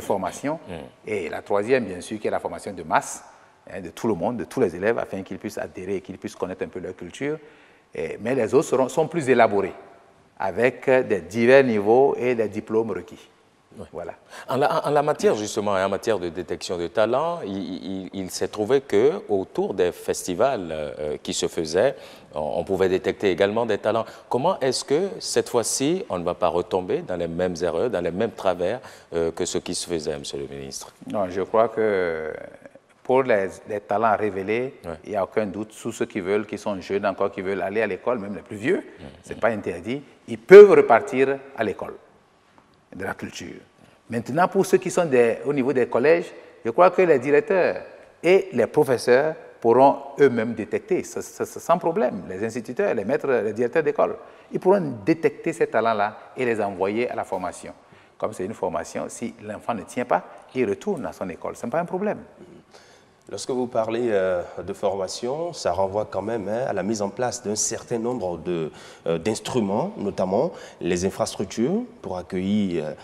formation. Et la troisième, bien sûr, qui est la formation de masse, de tout le monde, de tous les élèves, afin qu'ils puissent adhérer, qu'ils puissent connaître un peu leur culture. Mais les autres sont plus élaborés, avec des divers niveaux et des diplômes requis. Voilà. En la matière, justement, en matière de détection de talents, il s'est trouvé qu'autour des festivals qui se faisaient, on pouvait détecter également des talents. Comment est-ce que, cette fois-ci, on ne va pas retomber dans les mêmes erreurs, dans les mêmes travers que ce qui se faisait, Monsieur le ministre? Non, je crois que pour les talents révélés, il n'y a aucun doute, tous ceux qui sont jeunes encore, qui veulent aller à l'école, même les plus vieux, ce n'est pas interdit, ils peuvent repartir à l'école de la culture. Maintenant, pour ceux qui sont au niveau des collèges, je crois que les directeurs et les professeurs pourront eux-mêmes détecter, sans problème, les instituteurs, les maîtres, les directeurs d'école, ils pourront détecter ces talents-là et les envoyer à la formation. Comme c'est une formation, si l'enfant ne tient pas, il retourne à son école, ce n'est pas un problème. Lorsque vous parlez de formation, ça renvoie quand même à la mise en place d'un certain nombre d'instruments, notamment les infrastructures pour accueillir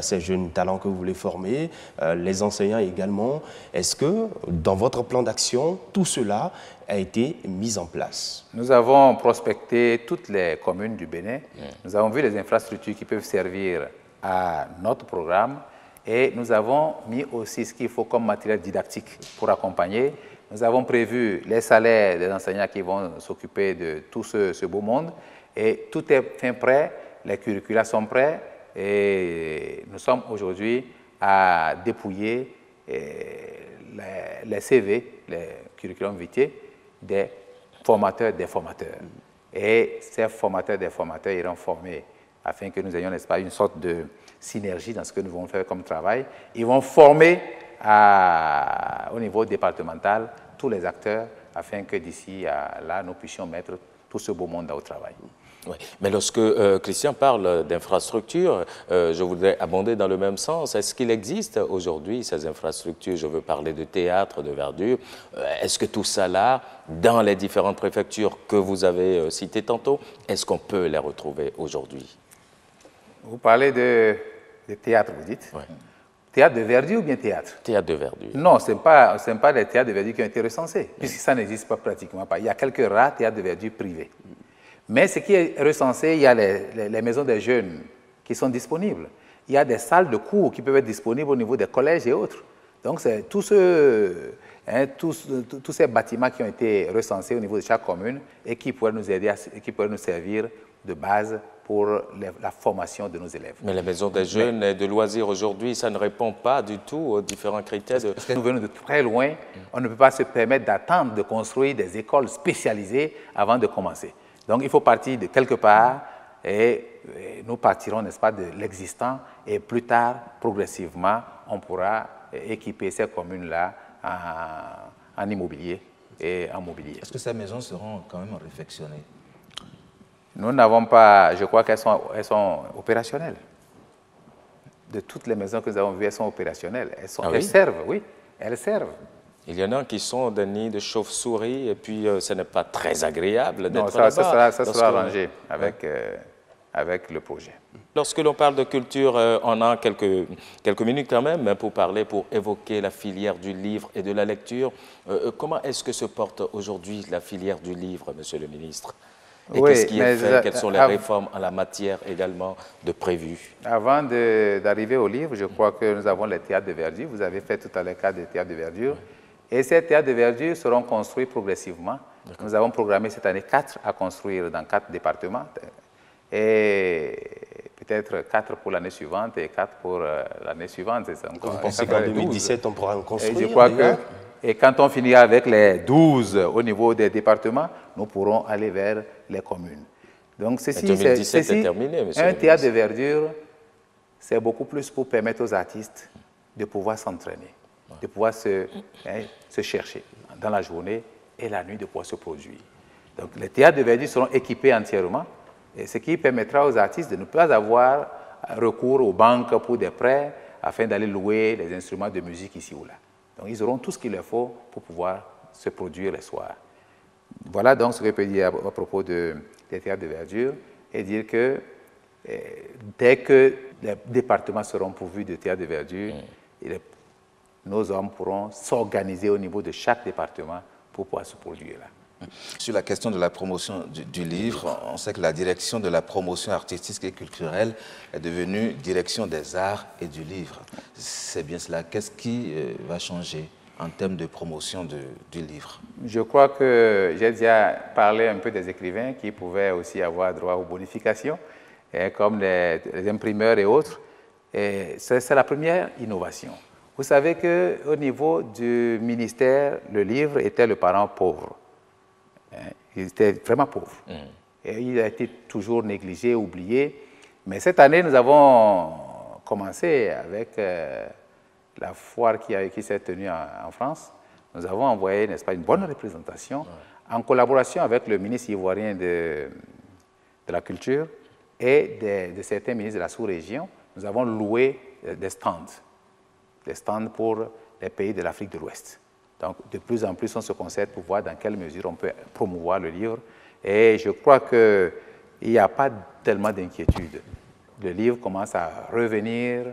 ces jeunes talents que vous voulez former, les enseignants également. Est-ce que dans votre plan d'action, tout cela a été mis en place? Nous avons prospecté toutes les communes du Bénin. Nous avons vu les infrastructures qui peuvent servir à notre programme. Et nous avons mis aussi ce qu'il faut comme matériel didactique pour accompagner. Nous avons prévu les salaires des enseignants qui vont s'occuper de tout ce beau monde. Et tout est fin prêt, les curricula sont prêts. Et nous sommes aujourd'hui à dépouiller les CV, les curriculum vitae, des formateurs des formateurs. Et ces formateurs des formateurs iront former afin que nous ayons, n'est-ce pas, une sorte de synergie dans ce que nous voulons faire comme travail. Ils vont former au niveau départemental tous les acteurs afin que d'ici là, nous puissions mettre tout ce beau monde au travail. Oui. Mais lorsque Christian parle d'infrastructures, je voudrais abonder dans le même sens. Est-ce qu'il existe aujourd'hui ces infrastructures? Je veux parler de théâtre, de verdure. Est-ce que tout ça là, dans les différentes préfectures que vous avez citées tantôt, est-ce qu'on peut les retrouver aujourd'hui? Vous parlez de théâtre, vous dites? Oui. Théâtre de verdure ou bien théâtre? Théâtre de verdure. Non, ce n'est pas des théâtres de verdure qui ont été recensés, puisque ça n'existe pas pratiquement pas. Il y a quelques rares théâtres de verdure privés. Mais ce qui est recensé, il y a les maisons des jeunes qui sont disponibles. Il y a des salles de cours qui peuvent être disponibles au niveau des collèges et autres. Donc, c'est tous ces bâtiments qui ont été recensés au niveau de chaque commune et qui pourraient nous aider, qui pourraient nous servir de base pour la formation de nos élèves. Mais la maison des jeunes et de loisirs aujourd'hui, ça ne répond pas du tout aux différents critères. Parce que nous venons de très loin, on ne peut pas se permettre d'attendre de construire des écoles spécialisées avant de commencer. Donc il faut partir de quelque part et nous partirons, n'est-ce pas, de l'existant et plus tard, progressivement, on pourra équiper ces communes-là en immobilier et en mobilier. Est-ce que ces maisons seront quand même réfectionnées? Nous n'avons pas, je crois qu'elles sont opérationnelles. De toutes les maisons que nous avons vues, elles sont opérationnelles. Elles servent, oui, elles servent. Il y en a qui sont des nids de chauves-souris et puis ce n'est pas très agréable d'être là-bas. Ça sera arrangé avec le projet. Lorsque l'on parle de culture, on a quelques minutes quand même pour évoquer la filière du livre et de la lecture. Comment est-ce que se porte aujourd'hui la filière du livre, Monsieur le ministre? Et qu'est-ce qui est fait? Quelles sont les réformes en la matière également de prévues? Avant d'arriver au livre, je crois que nous avons les théâtres de verdure. Vous avez fait tout à l'heure cas des théâtres de verdure. Et ces théâtres de verdure seront construits progressivement. Nous avons programmé cette année 4 à construire dans 4 départements. Et peut-être 4 pour l'année suivante et 4 pour l'année suivante. Vous pensez qu'en 2017, on pourra en construire? Et je crois et quand on finira avec les 12 au niveau des départements, nous pourrons aller vers les communes. Donc, ceci, 2017 est terminé, monsieur. Un théâtre de verdure, c'est beaucoup plus pour permettre aux artistes de pouvoir s'entraîner, de pouvoir se chercher dans la journée et la nuit, de pouvoir se produire. Donc, les théâtres de verdure seront équipés entièrement, et ce qui permettra aux artistes de ne pas avoir recours aux banques pour des prêts afin d'aller louer les instruments de musique ici ou là. Donc, ils auront tout ce qu'il leur faut pour pouvoir se produire les soirs. Voilà donc ce que je peux dire à propos des théâtres de verdure et dire que dès que les départements seront pourvus de théâtres de verdure, nos hommes pourront s'organiser au niveau de chaque département pour pouvoir se produire là. Sur la question de la promotion du livre, on sait que la direction de la promotion artistique et culturelle est devenue direction des arts et du livre. C'est bien cela. Qu'est-ce qui va changer en termes de promotion du livre? Je crois que j'ai déjà parlé un peu des écrivains qui pouvaient aussi avoir droit aux bonifications, comme les imprimeurs et autres. C'est la première innovation. Vous savez qu'au niveau du ministère, le livre était le parent pauvre. Il était vraiment pauvre. Et il a été toujours négligé, oublié. Mais cette année, nous avons commencé avec la foire qui s'est tenue en France. Nous avons envoyé, n'est-ce pas, une bonne représentation en collaboration avec le ministre ivoirien de la Culture et de certains ministres de la sous-région. Nous avons loué des stands pour les pays de l'Afrique de l'Ouest. Donc, de plus en plus, on se concerte pour voir dans quelle mesure on peut promouvoir le livre. Et je crois qu'il n'y a pas tellement d'inquiétude. Le livre commence à revenir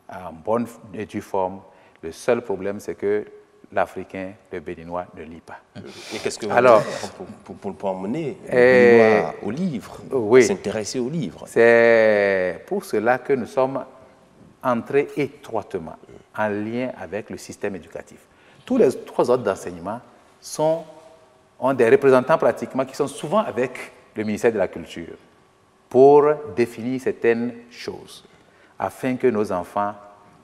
en bonne et due forme. Le seul problème, c'est que l'Africain, le Béninois, ne lit pas. Et qu'est-ce que vous voulez pour emmener le Béninois au livre, s'intéresser au livre? C'est pour cela que nous sommes entrés étroitement en lien avec le système éducatif. Tous les 3 ordres d'enseignement ont des représentants pratiquement qui sont souvent avec le ministère de la Culture pour définir certaines choses, afin que nos enfants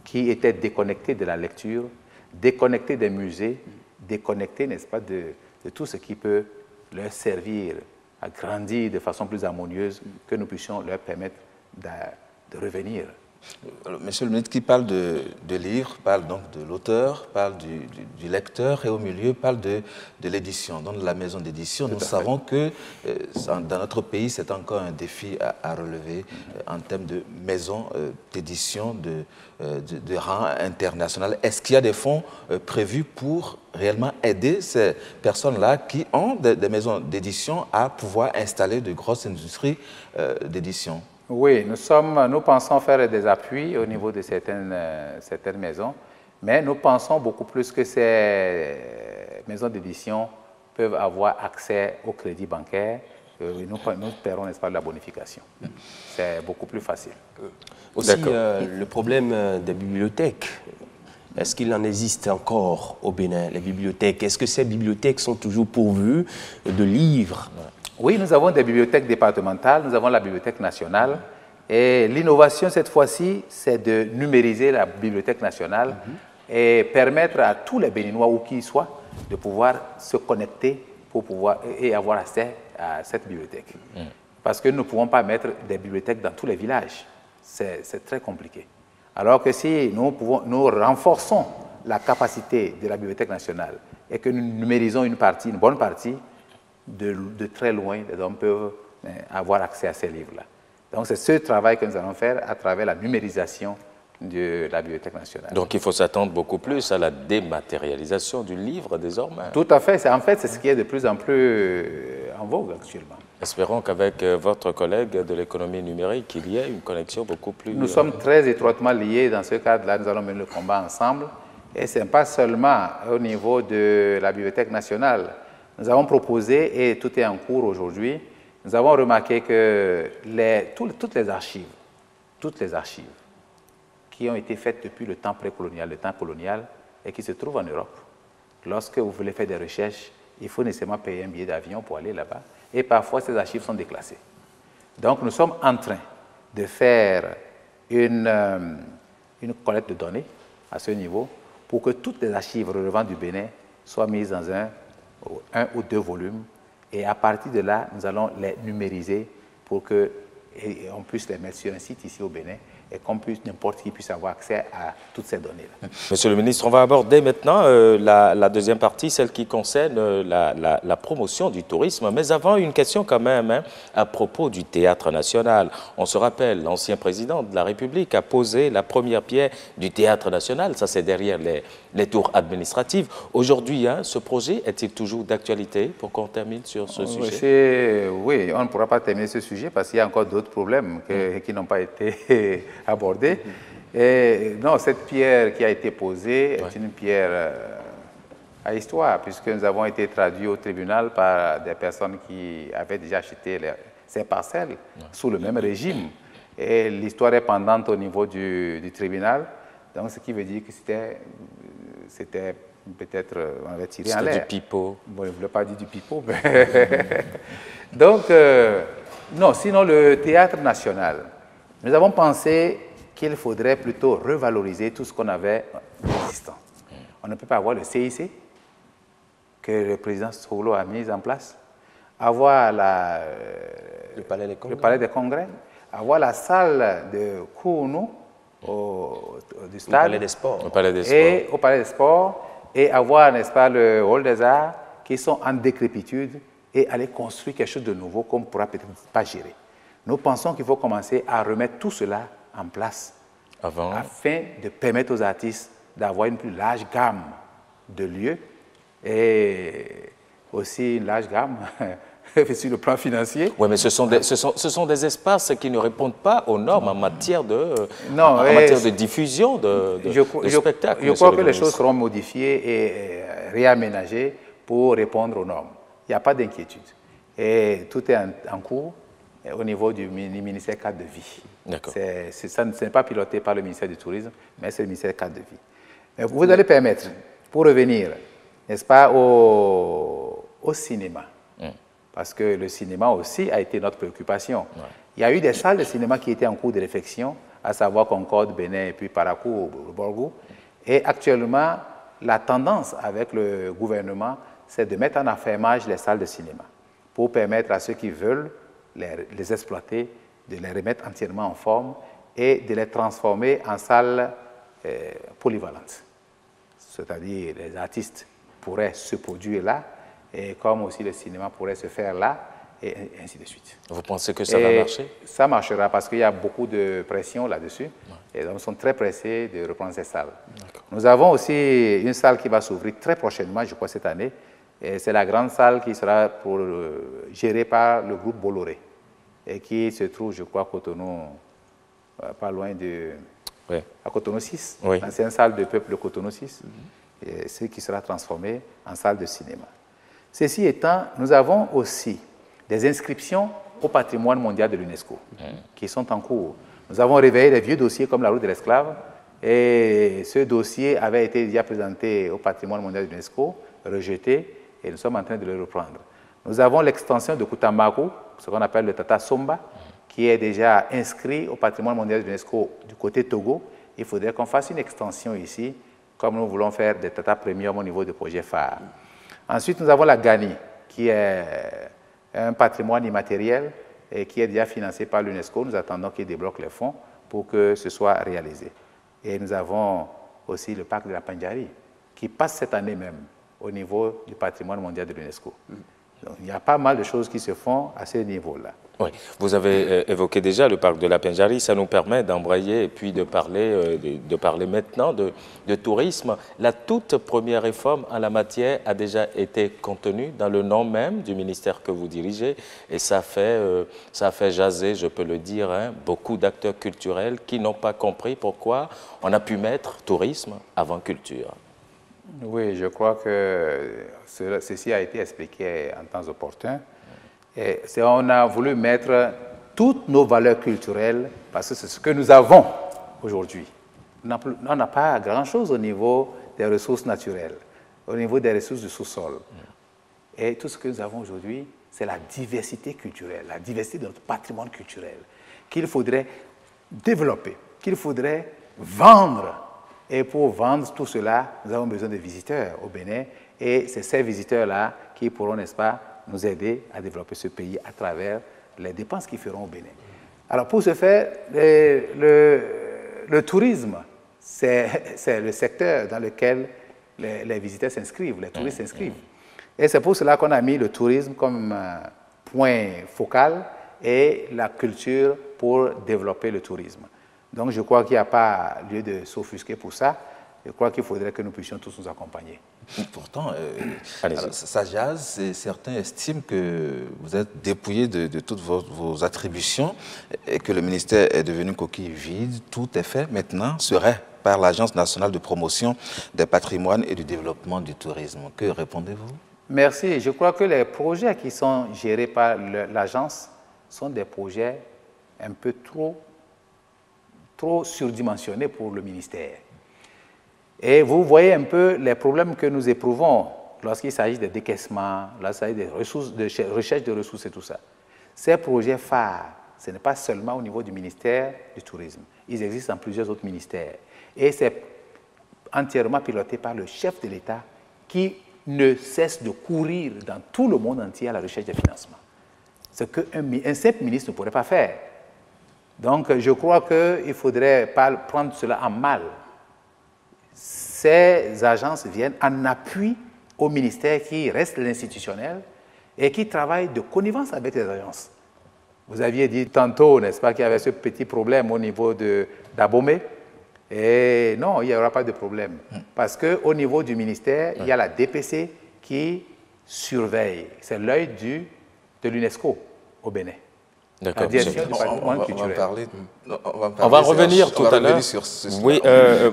qui étaient déconnectés de la lecture, déconnectés des musées, déconnectés, n'est-ce pas, de tout ce qui peut leur servir à grandir de façon plus harmonieuse, que nous puissions leur permettre de revenir. Monsieur le ministre, qui parle de livre, parle donc de l'auteur, parle du lecteur et au milieu parle de l'édition, donc de la maison d'édition. Nous savons que dans notre pays, c'est encore un défi à relever en termes de maison d'édition de rang international. Est-ce qu'il y a des fonds prévus pour réellement aider ces personnes-là qui ont des maisons d'édition à pouvoir installer de grosses industries d'édition? Oui, nous pensons faire des appuis au niveau de certaines maisons, mais nous pensons beaucoup plus que ces maisons d'édition peuvent avoir accès au crédit bancaire. Nous paierons, n'est-ce pas, la bonification. C'est beaucoup plus facile. Aussi, le problème des bibliothèques. Est-ce qu'il en existe encore au Bénin, les bibliothèques? Est-ce que ces bibliothèques sont toujours pourvues de livres? Oui, nous avons des bibliothèques départementales, nous avons la bibliothèque nationale. Et l'innovation, cette fois-ci, c'est de numériser la bibliothèque nationale et permettre à tous les Béninois, où qu'ils soient, de pouvoir se connecter pour pouvoir et avoir accès à cette bibliothèque. Parce que nous ne pouvons pas mettre des bibliothèques dans tous les villages. C'est très compliqué. Alors que si nous renforçons la capacité de la bibliothèque nationale et que nous numérisons une bonne partie, de très loin, les hommes peuvent avoir accès à ces livres-là. Donc, c'est ce travail que nous allons faire à travers la numérisation de la Bibliothèque nationale. Donc, il faut s'attendre beaucoup plus à la dématérialisation du livre désormais. Tout à fait. En fait, c'est ce qui est de plus en plus en vogue actuellement. Espérons qu'avec votre collègue de l'économie numérique, il y ait une connexion beaucoup plus... Nous sommes très étroitement liés dans ce cadre-là. Nous allons mener le combat ensemble. Et ce n'est pas seulement au niveau de la Bibliothèque nationale. Nous avons proposé, et tout est en cours aujourd'hui, nous avons remarqué que toutes les archives qui ont été faites depuis le temps précolonial, le temps colonial, et qui se trouvent en Europe, lorsque vous voulez faire des recherches, il faut nécessairement payer un billet d'avion pour aller là-bas. Et parfois, ces archives sont déclassées. Donc, nous sommes en train de faire une collecte de données à ce niveau pour que toutes les archives relevant du Bénin soient mises dans un ou 2 volumes. Et à partir de là, nous allons les numériser pour qu'on puisse les mettre sur un site ici au Bénin et n'importe qui puisse avoir accès à toutes ces données-là. Monsieur le ministre, on va aborder maintenant la deuxième partie, celle qui concerne la promotion du tourisme. Mais avant, une question quand même à propos du Théâtre national. On se rappelle, l'ancien président de la République a posé la première pierre du Théâtre national. Ça, c'est derrière les tours administratives. Aujourd'hui, ce projet est-il toujours d'actualité pour qu'on termine sur ce sujet? Oui, on ne pourra pas terminer ce sujet parce qu'il y a encore d'autres problèmes qui n'ont pas été abordés. Et non, cette pierre qui a été posée est une pierre à histoire, puisque nous avons été traduits au tribunal par des personnes qui avaient déjà acheté ces parcelles sous le même régime. Et l'histoire est pendante au niveau du tribunal. Donc, ce qui veut dire que c'était peut-être, on avait tiré en l'air. C'était du pipeau. Bon, je ne voulais pas dire du pipeau, mais... Donc, non, sinon le Théâtre national, nous avons pensé qu'il faudrait plutôt revaloriser tout ce qu'on avait existant. On ne peut pas avoir le CIC que le président Soglo a mis en place, avoir le palais des congrès, avoir la salle de Kounou du stade, au palais des sports. Et au palais des sports, et avoir, n'est-ce pas, le hall des arts qui sont en décrépitude et aller construire quelque chose de nouveau qu'on ne pourra peut-être pas gérer. Nous pensons qu'il faut commencer à remettre tout cela en place afin de permettre aux artistes d'avoir une plus large gamme de lieux et aussi une large gamme sur le plan financier. Oui, mais ce sont des espaces qui ne répondent pas aux normes en matière de, matière de diffusion de spectacles. Je crois que les choses seront modifiées et réaménagées pour répondre aux normes. Il n'y a pas d'inquiétude. Et tout est en cours au niveau du ministère cadre de vie. Ce n'est pas piloté par le ministère du Tourisme, mais c'est le ministère cadre de vie. Mais vous allez permettre, pour revenir, n'est-ce pas, au cinéma. Parce que le cinéma aussi a été notre préoccupation. Il y a eu des salles de cinéma qui étaient en cours de réflexion, à savoir Concorde, Bénin et puis Parakou, Borgou. Et actuellement, la tendance avec le gouvernement, c'est de mettre en affermage les salles de cinéma pour permettre à ceux qui veulent les exploiter, de les remettre entièrement en forme et de les transformer en salles polyvalentes. C'est-à-dire les artistes pourraient se produire là, et comme aussi le cinéma pourrait se faire là, et ainsi de suite. Vous pensez que ça va marcher? Ça marchera parce qu'il y a beaucoup de pression là-dessus. Et donc, ils sont très pressés de reprendre ces salles. Nous avons aussi une salle qui va s'ouvrir très prochainement, je crois cette année. C'est la grande salle qui sera gérée par le groupe Bolloré et qui se trouve, je crois, à Cotonou, pas loin de... à Cotonou 6, l'ancienne salle de peuple de Cotonou 6, et ce qui sera transformé en salle de cinéma. Ceci étant, nous avons aussi des inscriptions au patrimoine mondial de l'UNESCO qui sont en cours. Nous avons réveillé des vieux dossiers comme la route de l'esclave et ce dossier avait été déjà présenté au patrimoine mondial de l'UNESCO, rejeté, et nous sommes en train de le reprendre. Nous avons l'extension de Koutambakou, ce qu'on appelle le Tata Somba, qui est déjà inscrit au patrimoine mondial de l'UNESCO du côté Togo. Il faudrait qu'on fasse une extension ici, comme nous voulons faire des Tata Premium au niveau du projet phare. Ensuite, nous avons la Gani, qui est un patrimoine immatériel et qui est déjà financé par l'UNESCO. Nous attendons qu'il débloque les fonds pour que ce soit réalisé. Et nous avons aussi le parc de la Pandjari, qui passe cette année même au niveau du patrimoine mondial de l'UNESCO. Donc, il y a pas mal de choses qui se font à ce niveau-là. Oui, vous avez évoqué déjà le parc de la Pandjari, ça nous permet d'embrayer et puis de parler maintenant de tourisme. La toute première réforme en la matière a déjà été contenue dans le nom même du ministère que vous dirigez et ça fait jaser, je peux le dire, beaucoup d'acteurs culturels qui n'ont pas compris pourquoi on a pu mettre tourisme avant culture. Oui, je crois que ceci a été expliqué en temps opportun. Et on a voulu mettre toutes nos valeurs culturelles, parce que c'est ce que nous avons aujourd'hui. On n'a pas grand-chose au niveau des ressources naturelles, au niveau des ressources du sous-sol. Et tout ce que nous avons aujourd'hui, c'est la diversité culturelle, la diversité de notre patrimoine culturel, qu'il faudrait développer, qu'il faudrait vendre. Et pour vendre tout cela, nous avons besoin de visiteurs au Bénin. Et c'est ces visiteurs-là qui pourront, n'est-ce pas, nous aider à développer ce pays à travers les dépenses qu'ils feront au Bénin. Alors pour ce faire, le tourisme, c'est le secteur dans lequel les visiteurs s'inscrivent, les touristes s'inscrivent. Et c'est pour cela qu'on a mis le tourisme comme point focal et la culture pour développer le tourisme. Donc je crois qu'il n'y a pas lieu de s'offusquer pour ça. Je crois qu'il faudrait que nous puissions tous nous accompagner. Pourtant, ça jase et certains estiment que vous êtes dépouillé de toutes vos attributions et que le ministère est devenu coquille vide. Tout est fait maintenant, serait par l'Agence nationale de promotion des patrimoines et du développement du tourisme. Que répondez-vous? Merci. Je crois que les projets qui sont gérés par l'agence sont des projets un peu trop surdimensionnés pour le ministère. Et vous voyez un peu les problèmes que nous éprouvons lorsqu'il s'agit de décaissement, lorsqu'il s'agit de recherche de ressources et tout ça. Ces projets phares, ce n'est pas seulement au niveau du ministère du Tourisme. Ils existent dans plusieurs autres ministères. Et c'est entièrement piloté par le chef de l'État qui ne cesse de courir dans tout le monde entier à la recherche de financement. Ce qu'un simple ministre ne pourrait pas faire. Donc, je crois qu'il ne faudrait pas prendre cela en mal. Ces agences viennent en appui au ministère qui reste l'institutionnel et qui travaille de connivence avec les agences. Vous aviez dit tantôt, n'est-ce pas, qu'il y avait ce petit problème au niveau d'Abomey. Et non, il n'y aura pas de problème. Parce qu'au niveau du ministère, il y a la DPC qui surveille. C'est l'œil de l'UNESCO au Bénin. D'accord. On va revenir tout à l'heure. Sur ce oui,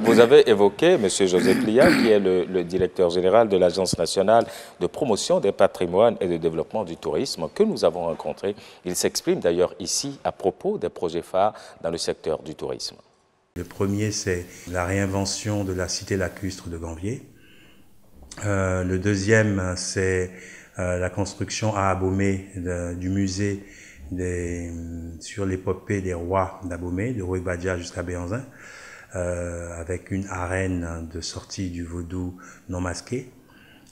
vous avez évoqué M. José Plia, qui est le directeur général de l'Agence nationale de promotion des patrimoines et de développement du tourisme, que nous avons rencontré. Il s'exprime d'ailleurs ici à propos des projets phares dans le secteur du tourisme. Le premier, c'est la réinvention de la cité lacustre de Ganvier. Le deuxième, c'est la construction à Abomey du musée sur l'épopée des rois d'Abomey, de Rouet Badia jusqu'à Béanzin, avec une arène de sortie du vaudou non masqué.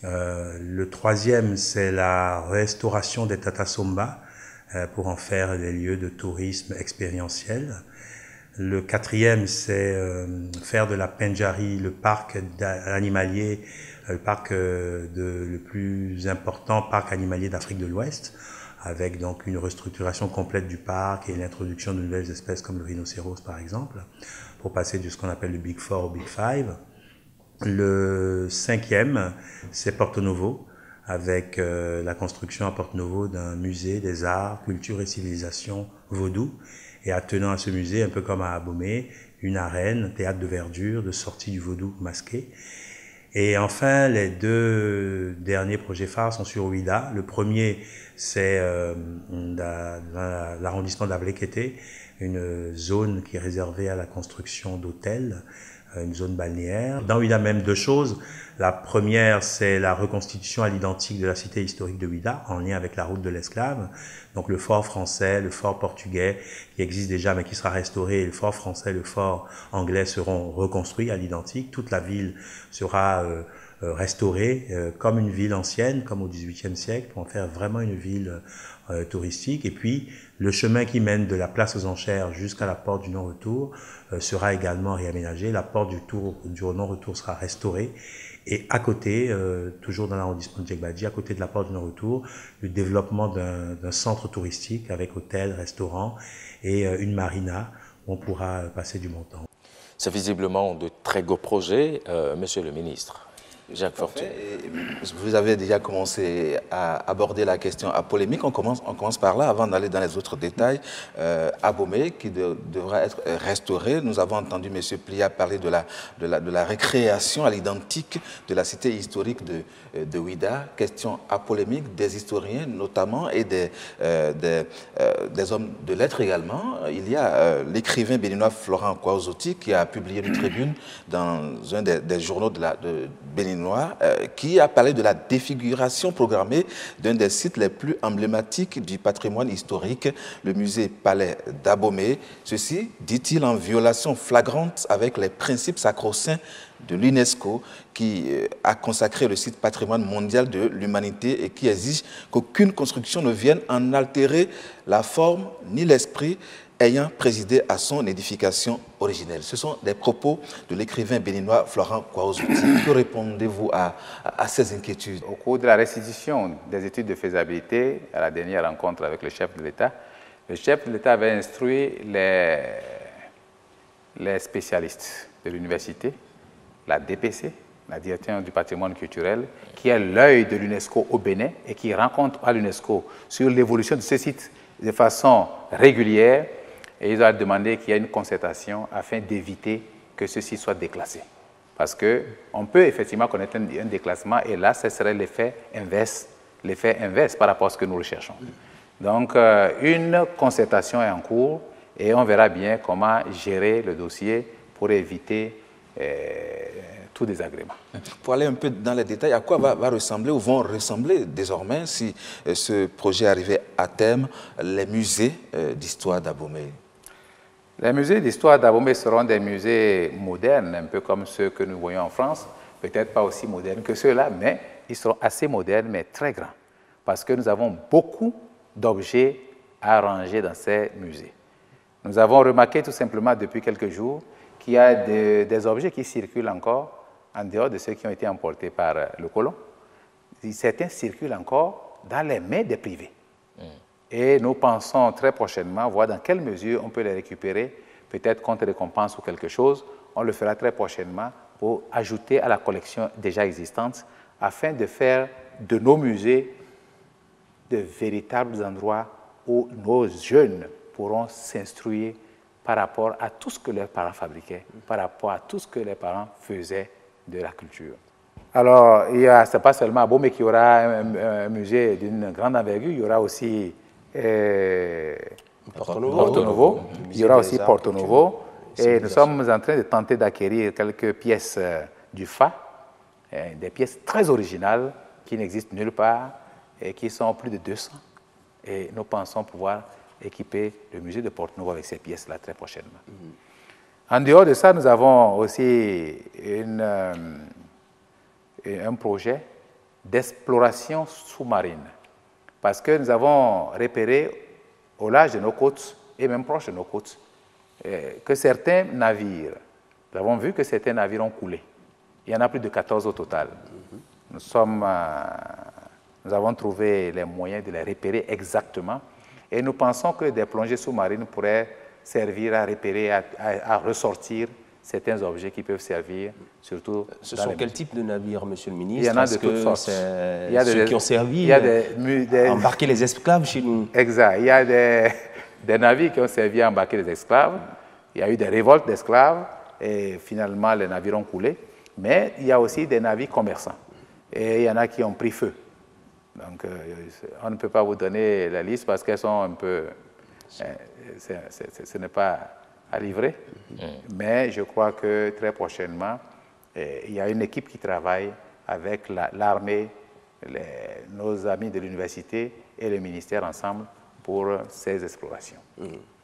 Le troisième, c'est la restauration des Tata Somba pour en faire des lieux de tourisme expérientiel. Le quatrième, c'est faire de la Pendjari le parc animalier, le parc le plus important parc animalier d'Afrique de l'Ouest, avec donc une restructuration complète du parc et l'introduction de nouvelles espèces comme le rhinocéros par exemple, pour passer de ce qu'on appelle le Big Four au Big Five. Le cinquième, c'est Porto Novo, avec la construction à Porto Novo d'un musée des arts, culture et civilisation vaudou, et attenant à ce musée, un peu comme à Abomey, une arène, théâtre de verdure, de sortie du vaudou masqué. Et enfin, les deux derniers projets phares sont sur Ouida. Le premier, c'est l'arrondissement d'Avlekété, une zone qui est réservée à la construction d'hôtels, une zone balnéaire. Dans Ouida même, deux choses. La première, c'est la reconstitution à l'identique de la cité historique de Ouida, en lien avec la route de l'esclave. Donc le fort français, le fort portugais, qui existe déjà mais qui sera restauré, et le fort français, le fort anglais seront reconstruits à l'identique. Toute la ville sera restaurée comme une ville ancienne, comme au XVIIIe siècle, pour en faire vraiment une ville touristique. Et puis, le chemin qui mène de la place aux enchères jusqu'à la porte du non-retour sera également réaménagé. La porte du non-retour sera restaurée. Et à côté, toujours dans l'arrondissement de Djegbadji, à côté de la porte du non-retour, le développement d'un centre touristique avec hôtel, restaurant et une marina où on pourra passer du bon temps. C'est visiblement de très beaux projets, Monsieur le ministre. Jacques Fortuny. Vous avez déjà commencé à aborder la question à polémique. On commence par là, avant d'aller dans les autres détails. Abomey, qui devra être restauré. Nous avons entendu M. Plia parler de la récréation à l'identique de la cité historique de Ouida. Question à polémique des historiens notamment et des hommes de lettres également. Il y a l'écrivain béninois Florent Kouazotti qui a publié une tribune dans un des journaux de béninois qui a parlé de la défiguration programmée d'un des sites les plus emblématiques du patrimoine historique, le musée Palais d'Abomey. Ceci, dit-il, en violation flagrante avec les principes sacro-saints de l'UNESCO qui a consacré le site patrimoine mondial de l'humanité et qui exige qu'aucune construction ne vienne en altérer la forme ni l'esprit ayant présidé à son édification originelle. Ce sont des propos de l'écrivain béninois Florent Kouazotti. Que répondez-vous à ces inquiétudes? Au cours de la restitution des études de faisabilité, à la dernière rencontre avec le chef de l'État, le chef de l'État avait instruit les spécialistes de l'université, la DPC, la Direction du patrimoine culturel, qui est l'œil de l'UNESCO au Bénin et qui rencontre à l'UNESCO sur l'évolution de ce site de façon régulière. Et ils ont demandé qu'il y ait une concertation afin d'éviter que ceci soit déclassé. Parce qu'on peut effectivement connaître un déclassement et là, ce serait l'effet inverse par rapport à ce que nous recherchons. Donc, une concertation est en cours et on verra bien comment gérer le dossier pour éviter tout désagrément. Pour aller un peu dans les détails, à quoi va ressembler ou vont ressembler désormais, si ce projet arrivait à terme, les musées d'histoire d'Abomey? Les musées d'histoire d'Abomey seront des musées modernes, un peu comme ceux que nous voyons en France, peut-être pas aussi modernes que ceux-là, mais ils seront assez modernes, mais très grands, parce que nous avons beaucoup d'objets à ranger dans ces musées. Nous avons remarqué tout simplement depuis quelques jours qu'il y a des objets qui circulent encore en dehors de ceux qui ont été emportés par le colon. Certains circulent encore dans les mains des privés. Et nous pensons très prochainement voir dans quelle mesure on peut les récupérer, peut-être contre récompense ou quelque chose. On le fera très prochainement pour ajouter à la collection déjà existante afin de faire de nos musées de véritables endroits où nos jeunes pourront s'instruire par rapport à tout ce que leurs parents fabriquaient, par rapport à tout ce que les parents faisaient de la culture. Alors, ce n'est pas seulement à Abomey qu'il y aura un musée d'une grande envergure, il y aura aussi Porto Novo, il y aura aussi Porto Novo, et nous sommes en train de tenter d'acquérir quelques pièces du FA, des pièces très originales qui n'existent nulle part et qui sont plus de 200. Et nous pensons pouvoir équiper le musée de Porto Novo avec ces pièces-là très prochainement. En dehors de ça, nous avons aussi un projet d'exploration sous-marine, parce que nous avons repéré au large de nos côtes et même proche de nos côtes que certains navires, nous avons vu que certains navires ont coulé. Il y en a plus de 14 au total. Nous avons trouvé les moyens de les repérer exactement et nous pensons que des plongées sous-marines pourraient servir à repérer, à ressortir certains objets qui peuvent servir, surtout. Ce sont quel type de navires, monsieur le ministre? Il y en a de toutes sortes. Il y a ceux qui ont servi à embarquer les esclaves chez nous. Exact. Il y a des navires qui ont servi à embarquer les esclaves. Il y a eu des révoltes d'esclaves et finalement les navires ont coulé. Mais il y a aussi des navires commerçants. Et il y en a qui ont pris feu. Donc on ne peut pas vous donner la liste parce qu'elles sont un peu... ce n'est pas à livrer. Mais je crois que très prochainement, il y a une équipe qui travaille avec l'armée, nos amis de l'université et le ministère ensemble pour ces explorations.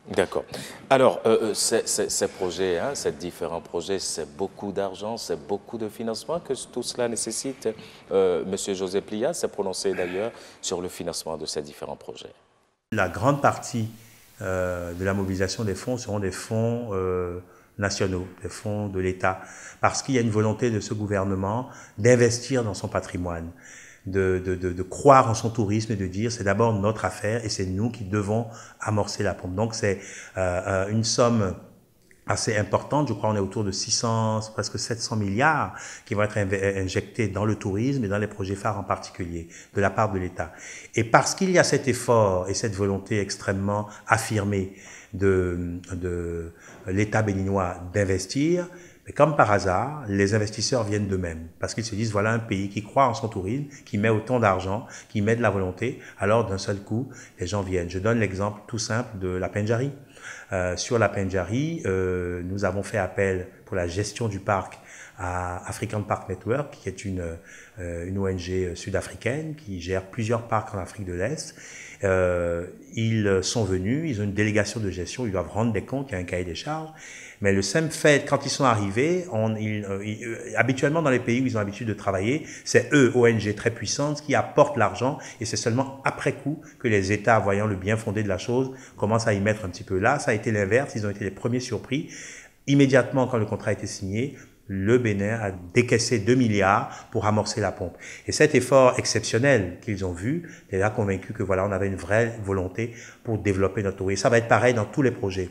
D'accord. Alors, ces projets, ces différents projets, c'est beaucoup d'argent, c'est beaucoup de financement que tout cela nécessite. Monsieur José Plia s'est prononcé d'ailleurs sur le financement de ces différents projets. La grande partie de la mobilisation des fonds seront des fonds nationaux, des fonds de l'État, parce qu'il y a une volonté de ce gouvernement d'investir dans son patrimoine, de croire en son tourisme et de dire c'est d'abord notre affaire et c'est nous qui devons amorcer la pompe. Donc c'est une somme assez importante, je crois on est autour de 600, presque 700 milliards qui vont être injectés dans le tourisme et dans les projets phares en particulier, de la part de l'État. Et parce qu'il y a cet effort et cette volonté extrêmement affirmée de l'État béninois d'investir, mais comme par hasard, les investisseurs viennent d'eux-mêmes, parce qu'ils se disent, voilà un pays qui croit en son tourisme, qui met autant d'argent, qui met de la volonté, alors d'un seul coup, les gens viennent. Je donne l'exemple tout simple de la Pendjari. Sur la Pendjari, nous avons fait appel pour la gestion du parc à African Park Network, qui est une ONG sud-africaine qui gère plusieurs parcs en Afrique de l'Est. Ils sont venus, ils ont une délégation de gestion, ils doivent rendre des comptes, il y a un cahier des charges. Mais le simple fait, quand ils sont arrivés, habituellement dans les pays où ils ont l'habitude de travailler, c'est eux, ONG très puissantes, qui apportent l'argent et c'est seulement après coup que les États, voyant le bien fondé de la chose, commencent à y mettre un petit peu. Là, ça a été l'inverse, ils ont été les premiers surpris. Immédiatement, quand le contrat a été signé, le Bénin a décaissé 2 milliards pour amorcer la pompe. Et cet effort exceptionnel qu'ils ont vu, les a convaincus que voilà, on avait une vraie volonté pour développer notre tourisme. Ça va être pareil dans tous les projets.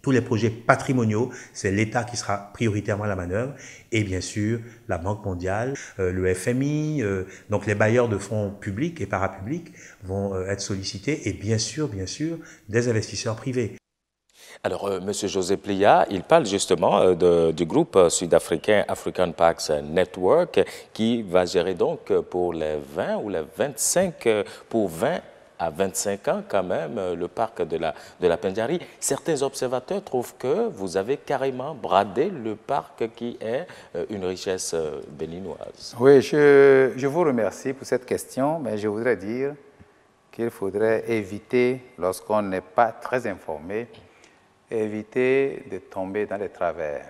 Tous les projets patrimoniaux, c'est l'État qui sera prioritairement à la manœuvre et bien sûr la Banque mondiale, le FMI, donc les bailleurs de fonds publics et parapublics vont être sollicités et bien sûr, des investisseurs privés. Alors, M. José Plia, il parle justement du groupe sud-africain African Parks Network qui va gérer donc pour les 20 ou les 25, pour 20 à 25 ans quand même, le parc de la Pendjari. Certains observateurs trouvent que vous avez carrément bradé le parc qui est une richesse béninoise. Oui, je vous remercie pour cette question, mais je voudrais dire qu'il faudrait éviter, lorsqu'on n'est pas très informé, éviter de tomber dans les travers.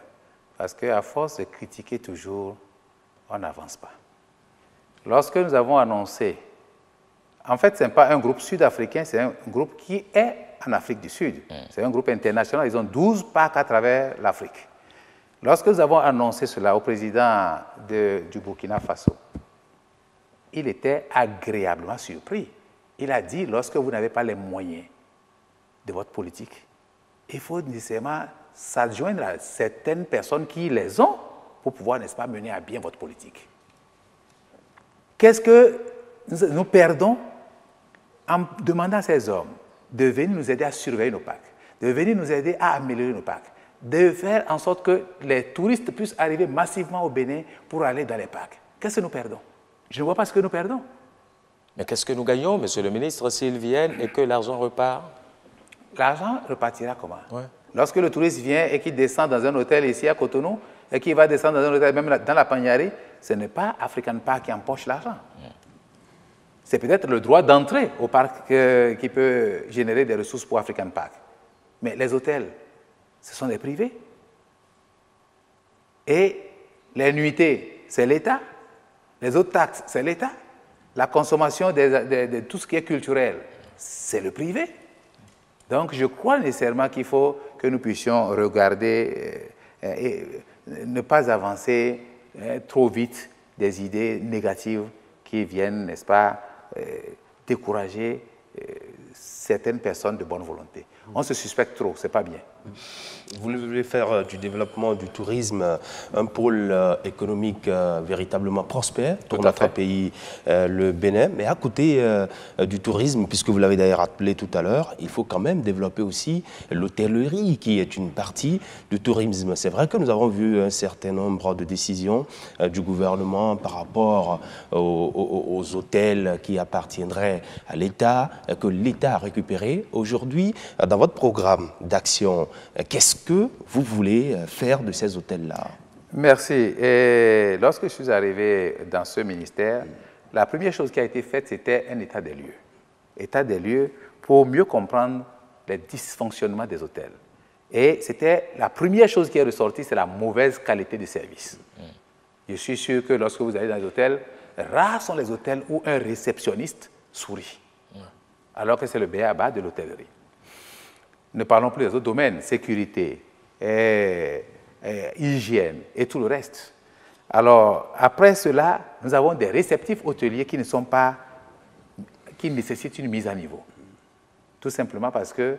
Parce qu'à force de critiquer toujours, on n'avance pas. Lorsque nous avons annoncé, en fait, ce n'est pas un groupe sud-africain, c'est un groupe qui est en Afrique du Sud. C'est un groupe international, ils ont 12 parcs à travers l'Afrique. Lorsque nous avons annoncé cela au président du Burkina Faso, il était agréablement surpris. Il a dit, lorsque vous n'avez pas les moyens de votre politique, il faut nécessairement s'adjoindre à certaines personnes qui les ont pour pouvoir, n'est-ce pas, mener à bien votre politique. Qu'est-ce que nous perdons en demandant à ces hommes de venir nous aider à surveiller nos parcs, de venir nous aider à améliorer nos parcs, de faire en sorte que les touristes puissent arriver massivement au Bénin pour aller dans les parcs. Qu'est-ce que nous perdons? Je ne vois pas ce que nous perdons. Mais qu'est-ce que nous gagnons, monsieur le ministre, s'ils viennent et que l'argent repart? L'argent repartira comment? Ouais. Lorsque le touriste vient et qu'il descend dans un hôtel ici à Cotonou, et qu'il va descendre dans un hôtel même dans la Pagnari, ce n'est pas African Park qui empoche l'argent. C'est peut-être le droit d'entrée au parc qui peut générer des ressources pour African Park. Mais les hôtels, ce sont des privés. Et les nuitées, c'est l'État. Les autres taxes, c'est l'État. La consommation de tout ce qui est culturel, c'est le privé. Donc, je crois nécessairement qu'il faut que nous puissions regarder et ne pas avancer trop vite des idées négatives qui viennent, n'est-ce pas, décourager certaines personnes de bonne volonté. On se suspecte trop, c'est pas bien. Vous voulez faire du développement du tourisme un pôle économique véritablement prospère pour notre pays, le Bénin. Mais à côté du tourisme, puisque vous l'avez d'ailleurs appelé tout à l'heure, il faut quand même développer aussi l'hôtellerie qui est une partie du tourisme. C'est vrai que nous avons vu un certain nombre de décisions du gouvernement par rapport aux hôtels qui appartiendraient à l'État, que l'État a récupéré. Aujourd'hui, dans votre programme d'action, qu'est-ce que vous voulez faire de ces hôtels-là? Merci. Et lorsque je suis arrivé dans ce ministère, la première chose qui a été faite, c'était un état des lieux. État des lieux pour mieux comprendre les dysfonctionnements des hôtels. Et c'était la première chose qui est ressortie, c'est la mauvaise qualité du service. Je suis sûr que lorsque vous allez dans les hôtels, rares sont les hôtels où un réceptionniste sourit, alors que c'est le b.a.-ba de l'hôtellerie. Ne parlons plus des autres domaines, sécurité, hygiène et tout le reste. Alors, après cela, nous avons des réceptifs hôteliers qui nécessitent une mise à niveau. Tout simplement parce que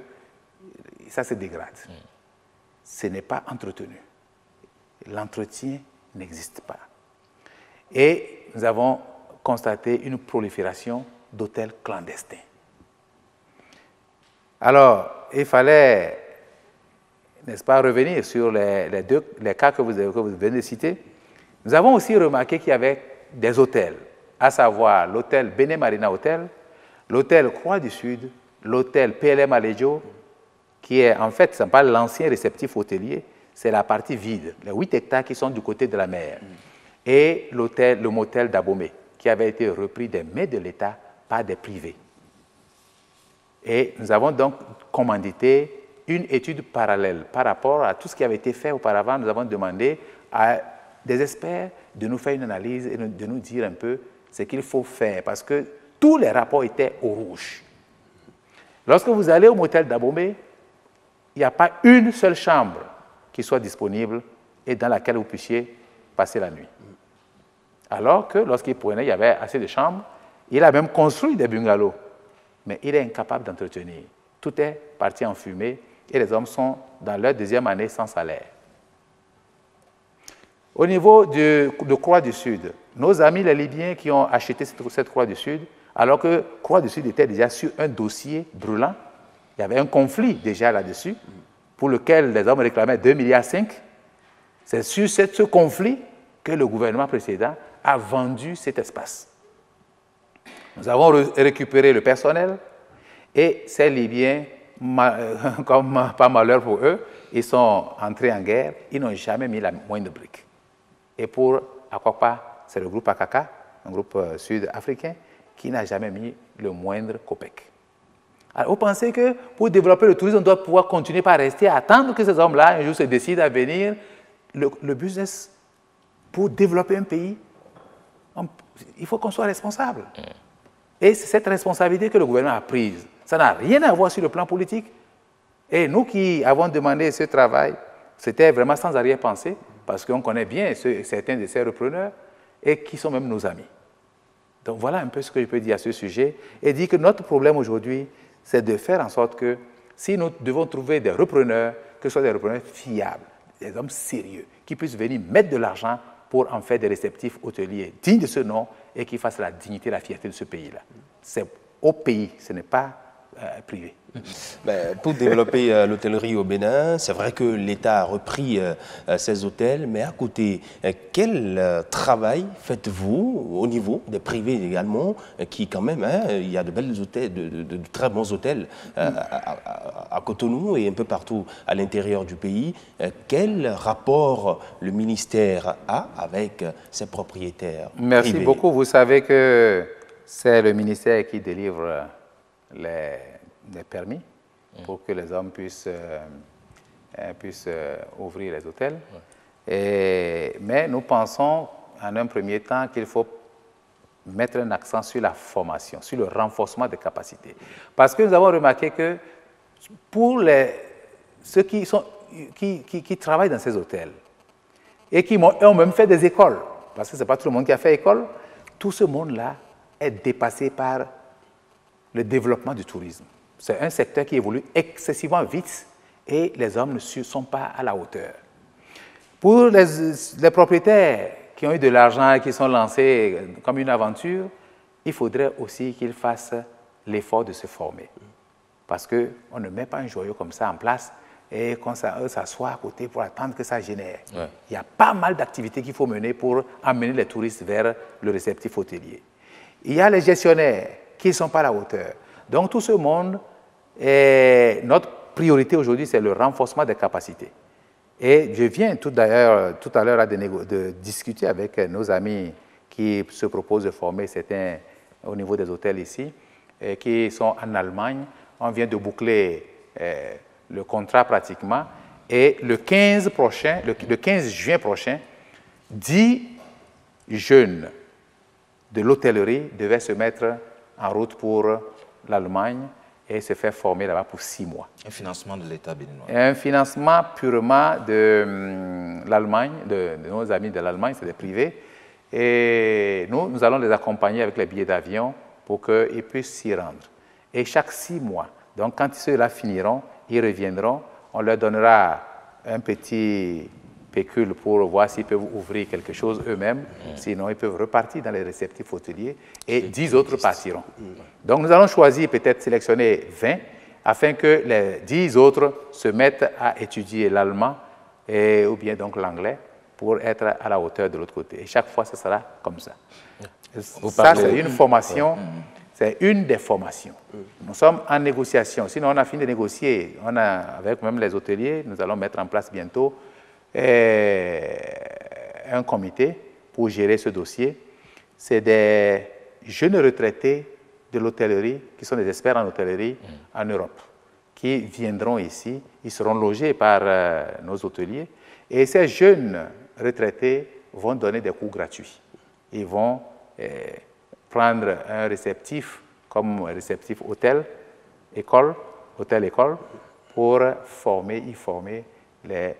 ça se dégrade. Ce n'est pas entretenu. L'entretien n'existe pas. Et nous avons constaté une prolifération d'hôtels clandestins. Alors, il fallait, n'est-ce pas, revenir sur les cas que vous venez de citer. Nous avons aussi remarqué qu'il y avait des hôtels, à savoir l'hôtel Bénin Marina Hotel, l'hôtel Croix du Sud, l'hôtel PLM Alejo, qui est en fait, ce n'est pas l'ancien réceptif hôtelier, c'est la partie vide, les 8 hectares qui sont du côté de la mer, et le motel d'Abomey, qui avait été repris des mains de l'État par des privés. Et nous avons donc commandité une étude parallèle par rapport à tout ce qui avait été fait auparavant. Nous avons demandé à des experts de nous faire une analyse et de nous dire un peu ce qu'il faut faire, parce que tous les rapports étaient au rouge. Lorsque vous allez au motel d'Abomey, il n'y a pas une seule chambre qui soit disponible et dans laquelle vous puissiez passer la nuit. Alors que lorsqu'il prenait, il y avait assez de chambres. Il a même construit des bungalows, mais il est incapable d'entretenir. Tout est parti en fumée et les hommes sont dans leur deuxième année sans salaire. Au niveau de Croix du Sud, nos amis les Libyens qui ont acheté cette Croix du Sud, alors que Croix du Sud était déjà sur un dossier brûlant, il y avait un conflit déjà là-dessus, pour lequel les hommes réclamaient 2,5 milliards. C'est sur ce conflit que le gouvernement précédent a vendu cet espace. Nous avons récupéré le personnel et ces Libyens, comme pas malheur pour eux, ils sont entrés en guerre, ils n'ont jamais mis la moindre brique. Et pour Akwakpa, c'est le groupe Akaka, un groupe sud-africain, qui n'a jamais mis le moindre copec. Alors, vous pensez que pour développer le tourisme, on doit pouvoir continuer par rester à attendre que ces hommes-là, un jour, se décident à venir. Le business, pour développer un pays, il faut qu'on soit responsable. Et c'est cette responsabilité que le gouvernement a prise. Ça n'a rien à voir sur le plan politique. Et nous qui avons demandé ce travail, c'était vraiment sans arrière-pensée, parce qu'on connaît bien certains de ces repreneurs et qui sont même nos amis. Donc voilà un peu ce que je peux dire à ce sujet et dire que notre problème aujourd'hui, c'est de faire en sorte que si nous devons trouver des repreneurs, que ce soit des repreneurs fiables, des hommes sérieux, qui puissent venir mettre de l'argent pour en faire des réceptifs hôteliers dignes de ce nom et qui fassent la dignité et la fierté de ce pays-là. C'est au pays, ce n'est pas privé. Ben, pour développer l'hôtellerie au Bénin, c'est vrai que l'État a repris ces hôtels, mais à côté, quel travail faites-vous au niveau des privés également, qui quand même, il y a de belles hôtels, de très bons hôtels à Cotonou et un peu partout à l'intérieur du pays. Quel rapport le ministère a avec ses propriétaires Merci privés? beaucoup. Vous savez que c'est le ministère qui délivre les permis pour que les hommes puissent ouvrir les hôtels. Mais nous pensons en un premier temps qu'il faut mettre un accent sur la formation, sur le renforcement des capacités. Parce que nous avons remarqué que pour ceux qui travaillent dans ces hôtels et qui ont même fait des écoles, parce que ce n'est pas tout le monde qui a fait école, tout ce monde-là est dépassé par le développement du tourisme. C'est un secteur qui évolue excessivement vite et les hommes ne sont pas à la hauteur. Pour les propriétaires qui ont eu de l'argent et qui sont lancés comme une aventure, il faudrait aussi qu'ils fassent l'effort de se former. Parce qu'on ne met pas un joyau comme ça en place et qu'on s'assoit à côté pour attendre que ça génère. Ouais. Il y a pas mal d'activités qu'il faut mener pour amener les touristes vers le réceptif hôtelier. Il y a les gestionnaires qui ne sont pas à la hauteur. Donc tout ce monde, notre priorité aujourd'hui, c'est le renforcement des capacités. Et je viens tout à l'heure de discuter avec nos amis qui se proposent de former certains au niveau des hôtels ici, et qui sont en Allemagne. On vient de boucler le contrat pratiquement. Et le 15 juin prochain, 10 jeunes de l'hôtellerie devaient se mettre en route pour l'Allemagne et se faire former là-bas pour 6 mois. Un financement de l'État béninois. Un financement purement de l'Allemagne, de nos amis de l'Allemagne, c'est des privés. Et nous allons les accompagner avec les billets d'avion pour qu'ils puissent s'y rendre. Et chaque 6 mois, donc quand ceux-là finiront, ils reviendront, on leur donnera un petit pécule pour voir s'ils peuvent ouvrir quelque chose eux-mêmes. Sinon, ils peuvent repartir dans les réceptifs hôteliers et 10 autres partiront. Donc, nous allons choisir, peut-être sélectionner 20 afin que les 10 autres se mettent à étudier l'allemand ou bien donc l'anglais pour être à la hauteur de l'autre côté. Et chaque fois, ce sera comme ça. Ça, c'est une formation. C'est une des formations. Nous sommes en négociation. Sinon, on a fini de négocier. Avec même les hôteliers, nous allons mettre en place bientôt un comité pour gérer ce dossier. C'est des jeunes retraités de l'hôtellerie, qui sont des experts en hôtellerie en Europe, qui viendront ici. Ils seront logés par nos hôteliers. Et ces jeunes retraités vont donner des cours gratuits. Ils vont prendre un réceptif comme réceptif hôtel-école, pour y former les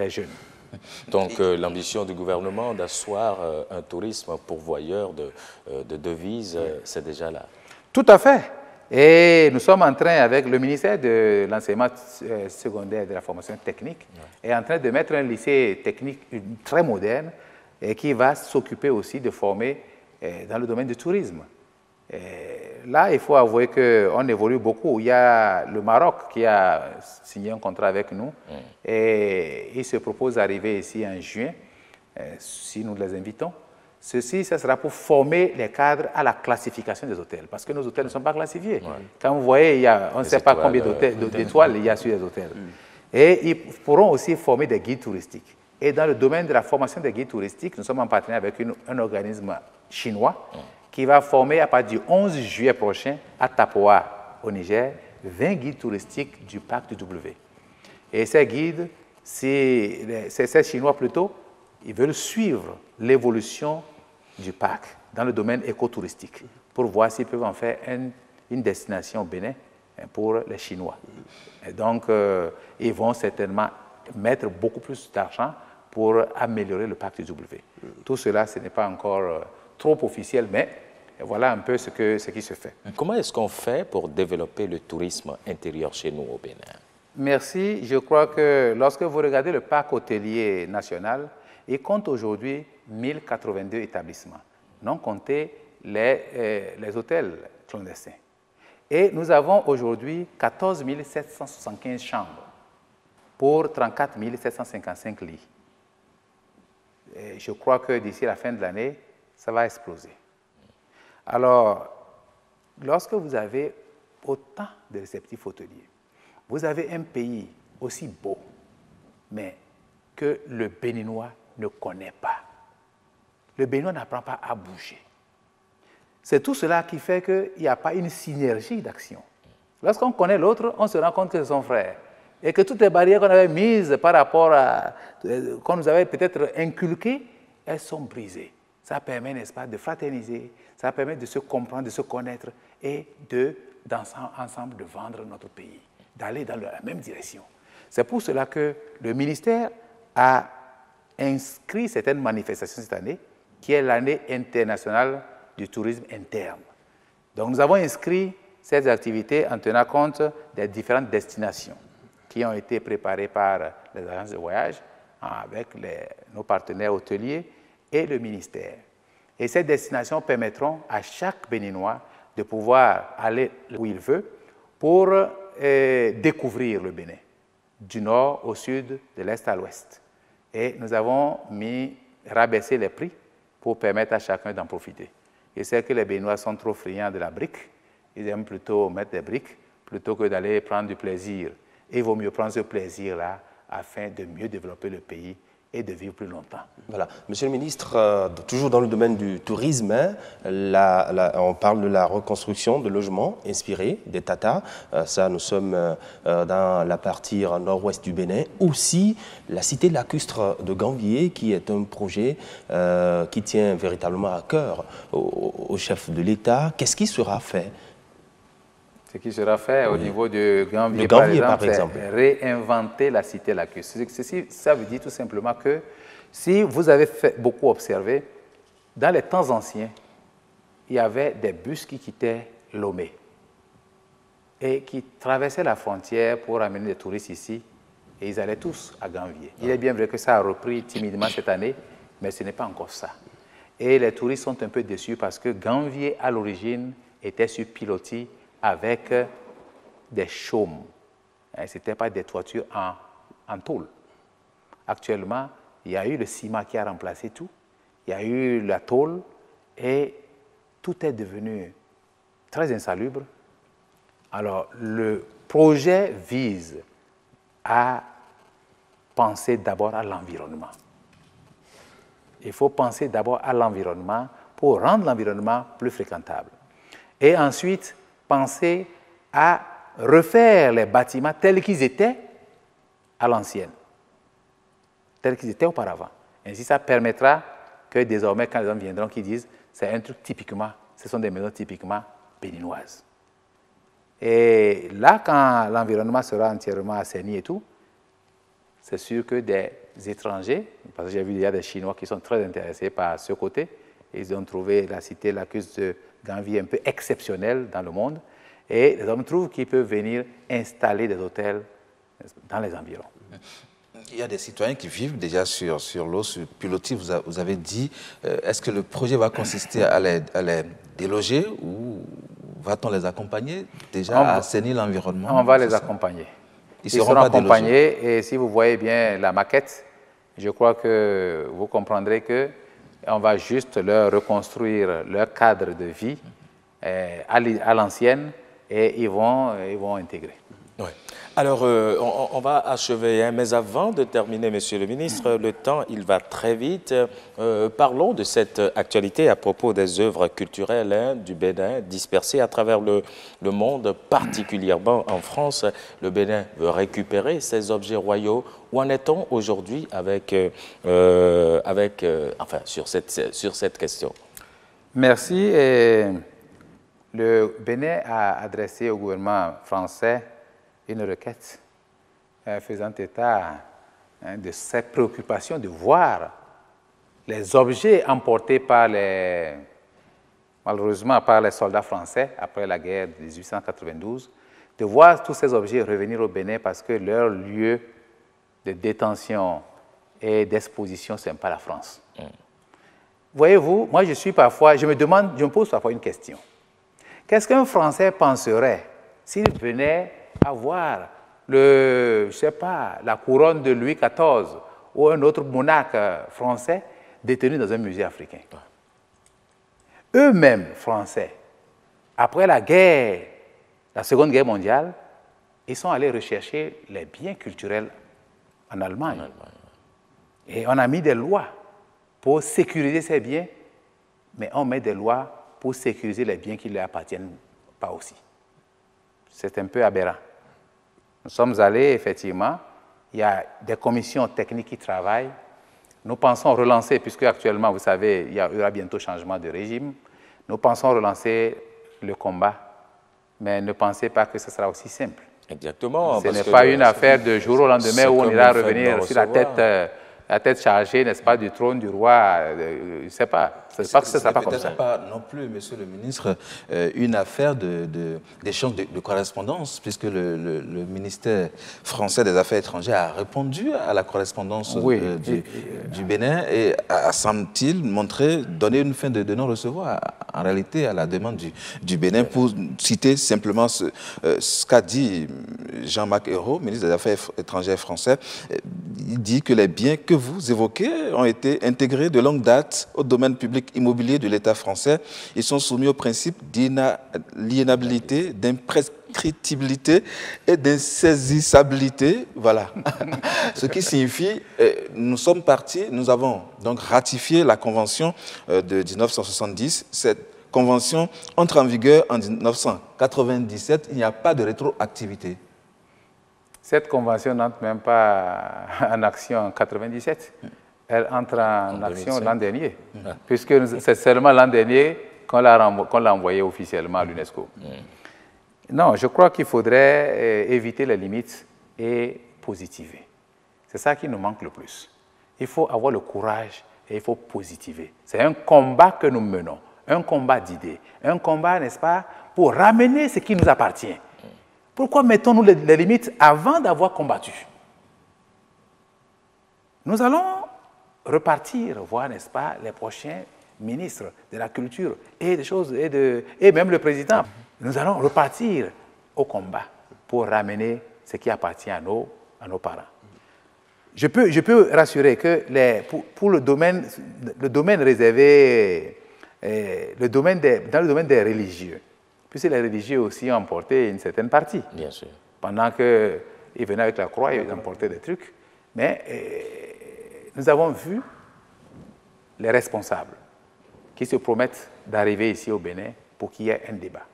jeunes. Donc l'ambition du gouvernement d'asseoir un tourisme pourvoyeur de devises, c'est déjà là. Tout à fait. Et nous sommes en train, avec le ministère de l'enseignement secondaire et de la formation technique, est en train de mettre un lycée technique très moderne et qui va s'occuper aussi de former dans le domaine du tourisme. Là, il faut avouer qu'on évolue beaucoup. Il y a le Maroc qui a signé un contrat avec nous et il se propose d'arriver ici en juin, si nous les invitons. Ceci, ça sera pour former les cadres à la classification des hôtels, parce que nos hôtels ne sont pas classifiés. Quand vous voyez, on ne sait pas combien d'étoiles il y a sur les hôtels. Et ils pourront aussi former des guides touristiques. Et dans le domaine de la formation des guides touristiques, nous sommes en partenariat avec un organisme chinois qui va former à partir du 11 juillet prochain à Tapoa, au Niger, 20 guides touristiques du parc du W. Et ces guides, ces Chinois plutôt, ils veulent suivre l'évolution du parc dans le domaine écotouristique pour voir s'ils peuvent en faire une destination au Bénin pour les Chinois. Et donc, ils vont certainement mettre beaucoup plus d'argent pour améliorer le parc du W. Tout cela, ce n'est pas encore trop officiel, mais voilà un peu ce qui se fait. Comment est-ce qu'on fait pour développer le tourisme intérieur chez nous au Bénin? Merci. Je crois que lorsque vous regardez le parc hôtelier national, Il compte aujourd'hui 1082 établissements, non compter les hôtels clandestins. Et nous avons aujourd'hui 14 775 chambres pour 34 755 lits. Et je crois que d'ici la fin de l'année, ça va exploser. Alors, lorsque vous avez autant de réceptifs hôteliers, vous avez un pays aussi beau, mais que le Béninois ne connaît pas. Le Béninois n'apprend pas à bouger. C'est tout cela qui fait qu'il n'y a pas une synergie d'action. Lorsqu'on connaît l'autre, on se rend compte que c'est son frère. Et que toutes les barrières qu'on avait mises par rapport à... qu'on nous avait peut-être inculquées, elles sont brisées. Ça permet, n'est-ce pas, de fraterniser, ça permet de se comprendre, de se connaître et ensemble de vendre notre pays, d'aller dans la même direction. C'est pour cela que le ministère a inscrit certaines manifestations cette année, qui est l'année internationale du tourisme interne. Donc nous avons inscrit ces activités en tenant compte des différentes destinations qui ont été préparées par les agences de voyage avec nos partenaires hôteliers et le ministère. Et ces destinations permettront à chaque Béninois de pouvoir aller où il veut pour découvrir le Bénin, du nord au sud, de l'est à l'ouest. Et nous avons rabaissé les prix pour permettre à chacun d'en profiter. Je sais que les Béninois sont trop friands de la brique. Ils aiment plutôt mettre des briques plutôt que d'aller prendre du plaisir. Et il vaut mieux prendre ce plaisir-là afin de mieux développer le pays et de vivre plus longtemps. Voilà. Monsieur le ministre, toujours dans le domaine du tourisme, on parle de la reconstruction de logements inspirés des Tatas. Ça, nous sommes dans la partie nord-ouest du Bénin. Aussi, la cité lacustre de Gambier, qui est un projet qui tient véritablement à cœur au chef de l'État. Qu'est-ce qui sera fait? Ce qui sera fait au niveau de Gambier, par exemple, c'est réinventer la cité lacustre. Ça veut dire tout simplement que si vous avez beaucoup observé, dans les temps anciens, il y avait des bus qui quittaient Lomé et qui traversaient la frontière pour amener des touristes ici, et ils allaient tous à Gambier. Il est bien vrai que ça a repris timidement cette année, mais ce n'est pas encore ça. Et les touristes sont un peu déçus parce que Gambier, à l'origine, était sur pilotis avec des chaumes. Ce n'était pas des toitures en tôle. Actuellement, il y a eu le ciment qui a remplacé tout. Il y a eu la tôle et tout est devenu très insalubre. Alors, le projet vise à penser d'abord à l'environnement. Il faut penser d'abord à l'environnement pour rendre l'environnement plus fréquentable. Et ensuite, penser à refaire les bâtiments tels qu'ils étaient à l'ancienne, tels qu'ils étaient auparavant. Ainsi, ça permettra que désormais, quand les gens viendront, qu'ils disent c'est un truc typiquement, ce sont des maisons typiquement béninoises. Et là, quand l'environnement sera entièrement assaini et tout, c'est sûr que des étrangers, parce que j'ai vu il y a des Chinois qui sont très intéressés par ce côté, ils ont trouvé la cité lacustre de Gambier un peu exceptionnelle dans le monde, et les hommes trouvent qu'ils peuvent venir installer des hôtels dans les environs. Il y a des citoyens qui vivent déjà sur l'eau, sur pilotis, vous avez dit. Est-ce que le projet va consister à les déloger ou va-t-on les accompagner déjà à assainir l'environnement? On va les accompagner. Ils seront accompagnés et si vous voyez bien la maquette, je crois que vous comprendrez qu'on va juste leur reconstruire leur cadre de vie à l'ancienne et ils vont intégrer. Oui. Alors, on va achever, hein, mais avant de terminer, Monsieur le ministre, le temps, il va très vite. Parlons de cette actualité à propos des œuvres culturelles hein, du Bénin dispersées à travers le monde, particulièrement en France. Le Bénin veut récupérer ces objets royaux. Où en est-on aujourd'hui sur cette question? Merci. Et le Bénin a adressé au gouvernement français une requête faisant état de ses préoccupations de voir les objets emportés malheureusement par les soldats français après la guerre de 1892, de voir tous ces objets revenir au Bénin parce que leur lieu de détention et d'exposition sympa à la France. Voyez-vous, moi je me pose parfois une question. Qu'est-ce qu'un Français penserait s'il venait avoir je sais pas, la couronne de Louis XIV ou un autre monarque français détenu dans un musée africain? Eux-mêmes, Français, après la Seconde Guerre mondiale, ils sont allés rechercher les biens culturels en Allemagne. Et on a mis des lois pour sécuriser ces biens, mais on met des lois pour sécuriser les biens qui ne leur appartiennent pas aussi. C'est un peu aberrant. Nous sommes allés, effectivement, il y a des commissions techniques qui travaillent. Nous pensons relancer, puisque actuellement, vous savez, il y aura bientôt changement de régime, nous pensons relancer le combat, mais ne pensez pas que ce sera aussi simple. Exactement. Ce n'est pas une affaire de jour au lendemain où on ira revenir sur la tête chargée, n'est-ce pas, du trône du roi. Je ne sais pas. Ce n'est pas que ce ne sera pas comme ça. Peut-être pas non plus, monsieur le ministre, une affaire d'échange de correspondance, puisque le ministère français des Affaires étrangères a répondu à la correspondance du Bénin et a, semble-t-il, donné une fin de non-recevoir, en réalité, à la demande du Bénin, pour citer simplement ce qu'a dit Jean-Marc Ayrault, ministre des Affaires étrangères français. Il dit que les biens que vous évoquez ont été intégrés de longue date au domaine public immobilier de l'État français. Ils sont soumis au principe d'inaliénabilité, d'imprescriptibilité et d'insaisissabilité. Voilà. Ce qui signifie, nous avons donc ratifié la Convention de 1970. Cette Convention entre en vigueur en 1997. Il n'y a pas de rétroactivité. Cette convention n'entre même pas en action en 1997. Elle entre en action l'an dernier, puisque c'est seulement l'an dernier qu'on l'a envoyée officiellement à l'UNESCO. Non, je crois qu'il faudrait éviter les limites et positiver. C'est ça qui nous manque le plus. Il faut avoir le courage et il faut positiver. C'est un combat que nous menons, un combat d'idées, un combat, n'est-ce pas, pour ramener ce qui nous appartient. Pourquoi mettons-nous les limites avant d'avoir combattu? Nous allons repartir, voir, n'est-ce pas, les prochains ministres de la culture et des choses, et même le président. Nous allons repartir au combat pour ramener ce qui appartient à nos parents. Je peux rassurer que pour le domaine réservé, dans le domaine des religieux, puisque les religieux aussi ont emporté une certaine partie. Bien sûr. Pendant qu'ils venaient avec la croix, ils emportaient des trucs. Mais nous avons vu les responsables qui se promettent d'arriver ici au Bénin pour qu'il y ait un débat.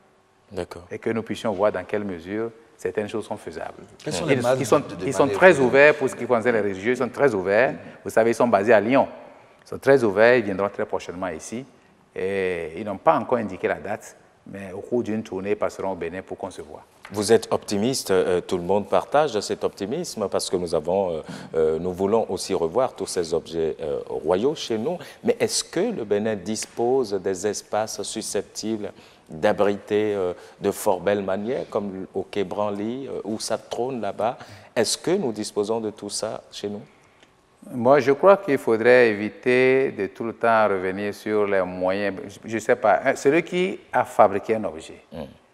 D'accord. Et que nous puissions voir dans quelle mesure certaines choses sont faisables. Ils sont très ouverts pour ce qui concerne les religieux, ils sont très ouverts. Vous savez, ils sont basés à Lyon. Ils sont très ouverts, ils viendront très prochainement ici. Et ils n'ont pas encore indiqué la date, mais au cours d'une tournée, ils passeront au Bénin pour qu'on se voit. Vous êtes optimiste, tout le monde partage cet optimisme parce que nous voulons aussi revoir tous ces objets royaux chez nous. Mais est-ce que le Bénin dispose des espaces susceptibles d'abriter de fort belles manières, comme au Quai Branly, où ça trône là-bas? Est-ce que nous disposons de tout ça chez nous? Moi, je crois qu'il faudrait éviter de tout le temps revenir sur les moyens. Je ne sais pas, celui qui a fabriqué un objet,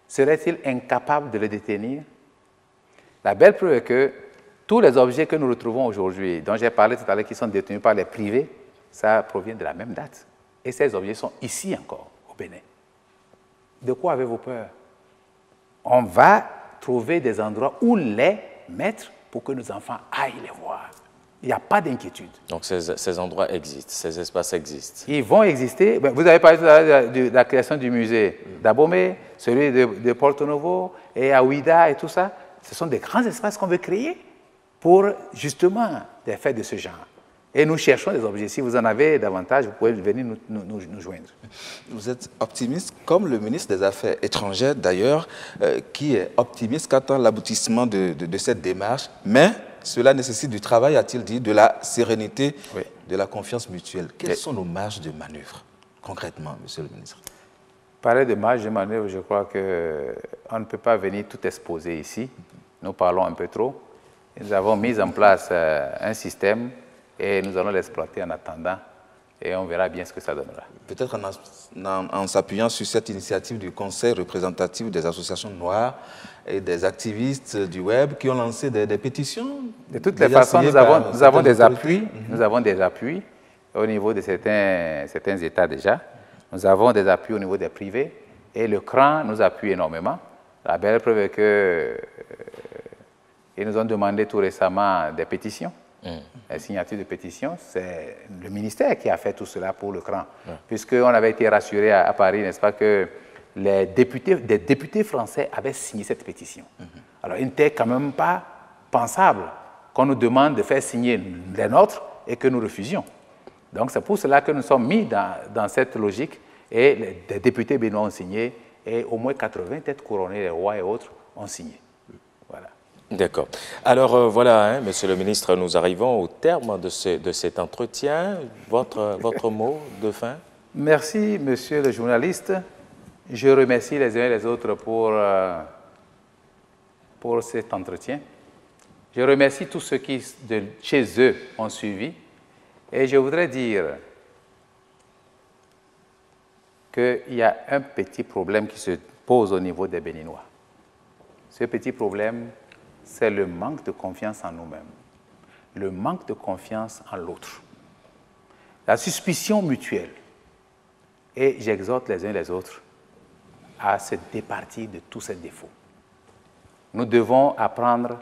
serait-il incapable de le détenir? La belle preuve est que tous les objets que nous retrouvons aujourd'hui, dont j'ai parlé tout à l'heure, qui sont détenus par les privés, ça provient de la même date. Et ces objets sont ici encore, au Bénin. De quoi avez-vous peur? On va trouver des endroits où les mettre pour que nos enfants aillent les voir. Il n'y a pas d'inquiétude. Donc ces endroits existent, ces espaces existent. Ils vont exister. Vous avez parlé tout à l'heure de la création du musée d'Abomey, celui de Porto Novo et à Ouida et tout ça. Ce sont des grands espaces qu'on veut créer pour justement des faits de ce genre. Et nous cherchons des objets. Si vous en avez davantage, vous pouvez venir nous joindre. Vous êtes optimiste, comme le ministre des Affaires étrangères d'ailleurs, qui est optimiste quant à l'aboutissement de cette démarche, mais cela nécessite du travail, a-t-il dit, de la sérénité, de la confiance mutuelle. Quelles sont nos marges de manœuvre, concrètement, monsieur le ministre? Parler de marge de manœuvre, je crois qu'on ne peut pas venir tout exposer ici. Nous parlons un peu trop. Nous avons mis en place un système et nous allons l'exploiter en attendant et on verra bien ce que ça donnera. Peut-être en s'appuyant sur cette initiative du Conseil représentatif des associations noires et des activistes du web qui ont lancé des pétitions. De toutes les façons, nous avons des appuis. Nous avons des appuis au niveau de certains États déjà. Nous avons des appuis au niveau des privés et le CRAN nous appuie énormément. La belle preuve est que ils nous ont demandé tout récemment des pétitions. La signature de pétitions, c'est le ministère qui a fait tout cela pour le CRAN. Puisqu'on avait été rassuré à Paris, n'est-ce pas, que des députés français avaient signé cette pétition. Alors, il n'était quand même pas pensable qu'on nous demande de faire signer les nôtres et que nous refusions. Donc, c'est pour cela que nous sommes mis dans cette logique et les députés béninois ont signé et au moins 80 têtes couronnées, les rois et autres, ont signé. Voilà. D'accord. Alors voilà, Monsieur le ministre, nous arrivons au terme de cet entretien. Votre mot de fin? Merci, monsieur le journaliste. Je remercie les uns et les autres pour cet entretien. Je remercie tous ceux qui, de chez eux, ont suivi. Et je voudrais dire qu'il y a un petit problème qui se pose au niveau des Béninois. Ce petit problème, c'est le manque de confiance en nous-mêmes, le manque de confiance en l'autre, la suspicion mutuelle. Et j'exhorte les uns et les autres à se départir de tous ces défauts. Nous devons apprendre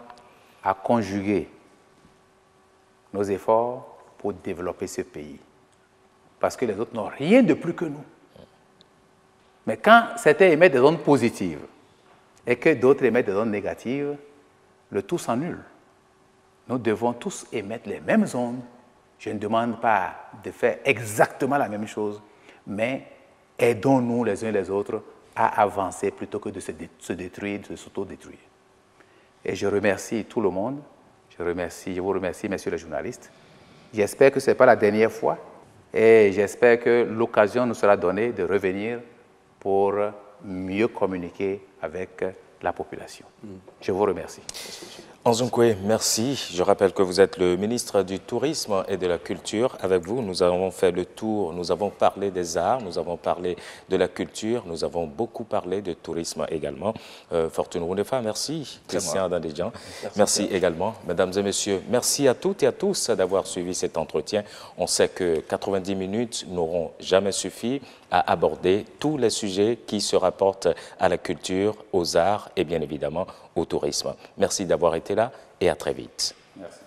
à conjuguer nos efforts pour développer ce pays, parce que les autres n'ont rien de plus que nous. Mais quand certains émettent des ondes positives et que d'autres émettent des ondes négatives, le tout s'annule. Nous devons tous émettre les mêmes ondes. Je ne demande pas de faire exactement la même chose, mais aidons-nous les uns et les autres à avancer plutôt que de se détruire, de s'auto-détruire. Et je remercie tout le monde. Je vous remercie, messieurs les journalistes. J'espère que ce n'est pas la dernière fois et j'espère que l'occasion nous sera donnée de revenir pour mieux communiquer avec la population. Je vous remercie. Anzounkwe, merci. Je rappelle que vous êtes le ministre du Tourisme et de la Culture. Avec vous, nous avons fait le tour, nous avons parlé des arts, nous avons parlé de la culture, nous avons beaucoup parlé de tourisme également. Fortune Rounefa, merci. Christian Dandéjan, merci également. Mesdames et messieurs, merci à toutes et à tous d'avoir suivi cet entretien. On sait que 90 minutes n'auront jamais suffi à aborder tous les sujets qui se rapportent à la culture, aux arts et bien évidemment au tourisme. Merci d'avoir été là et à très vite. Merci.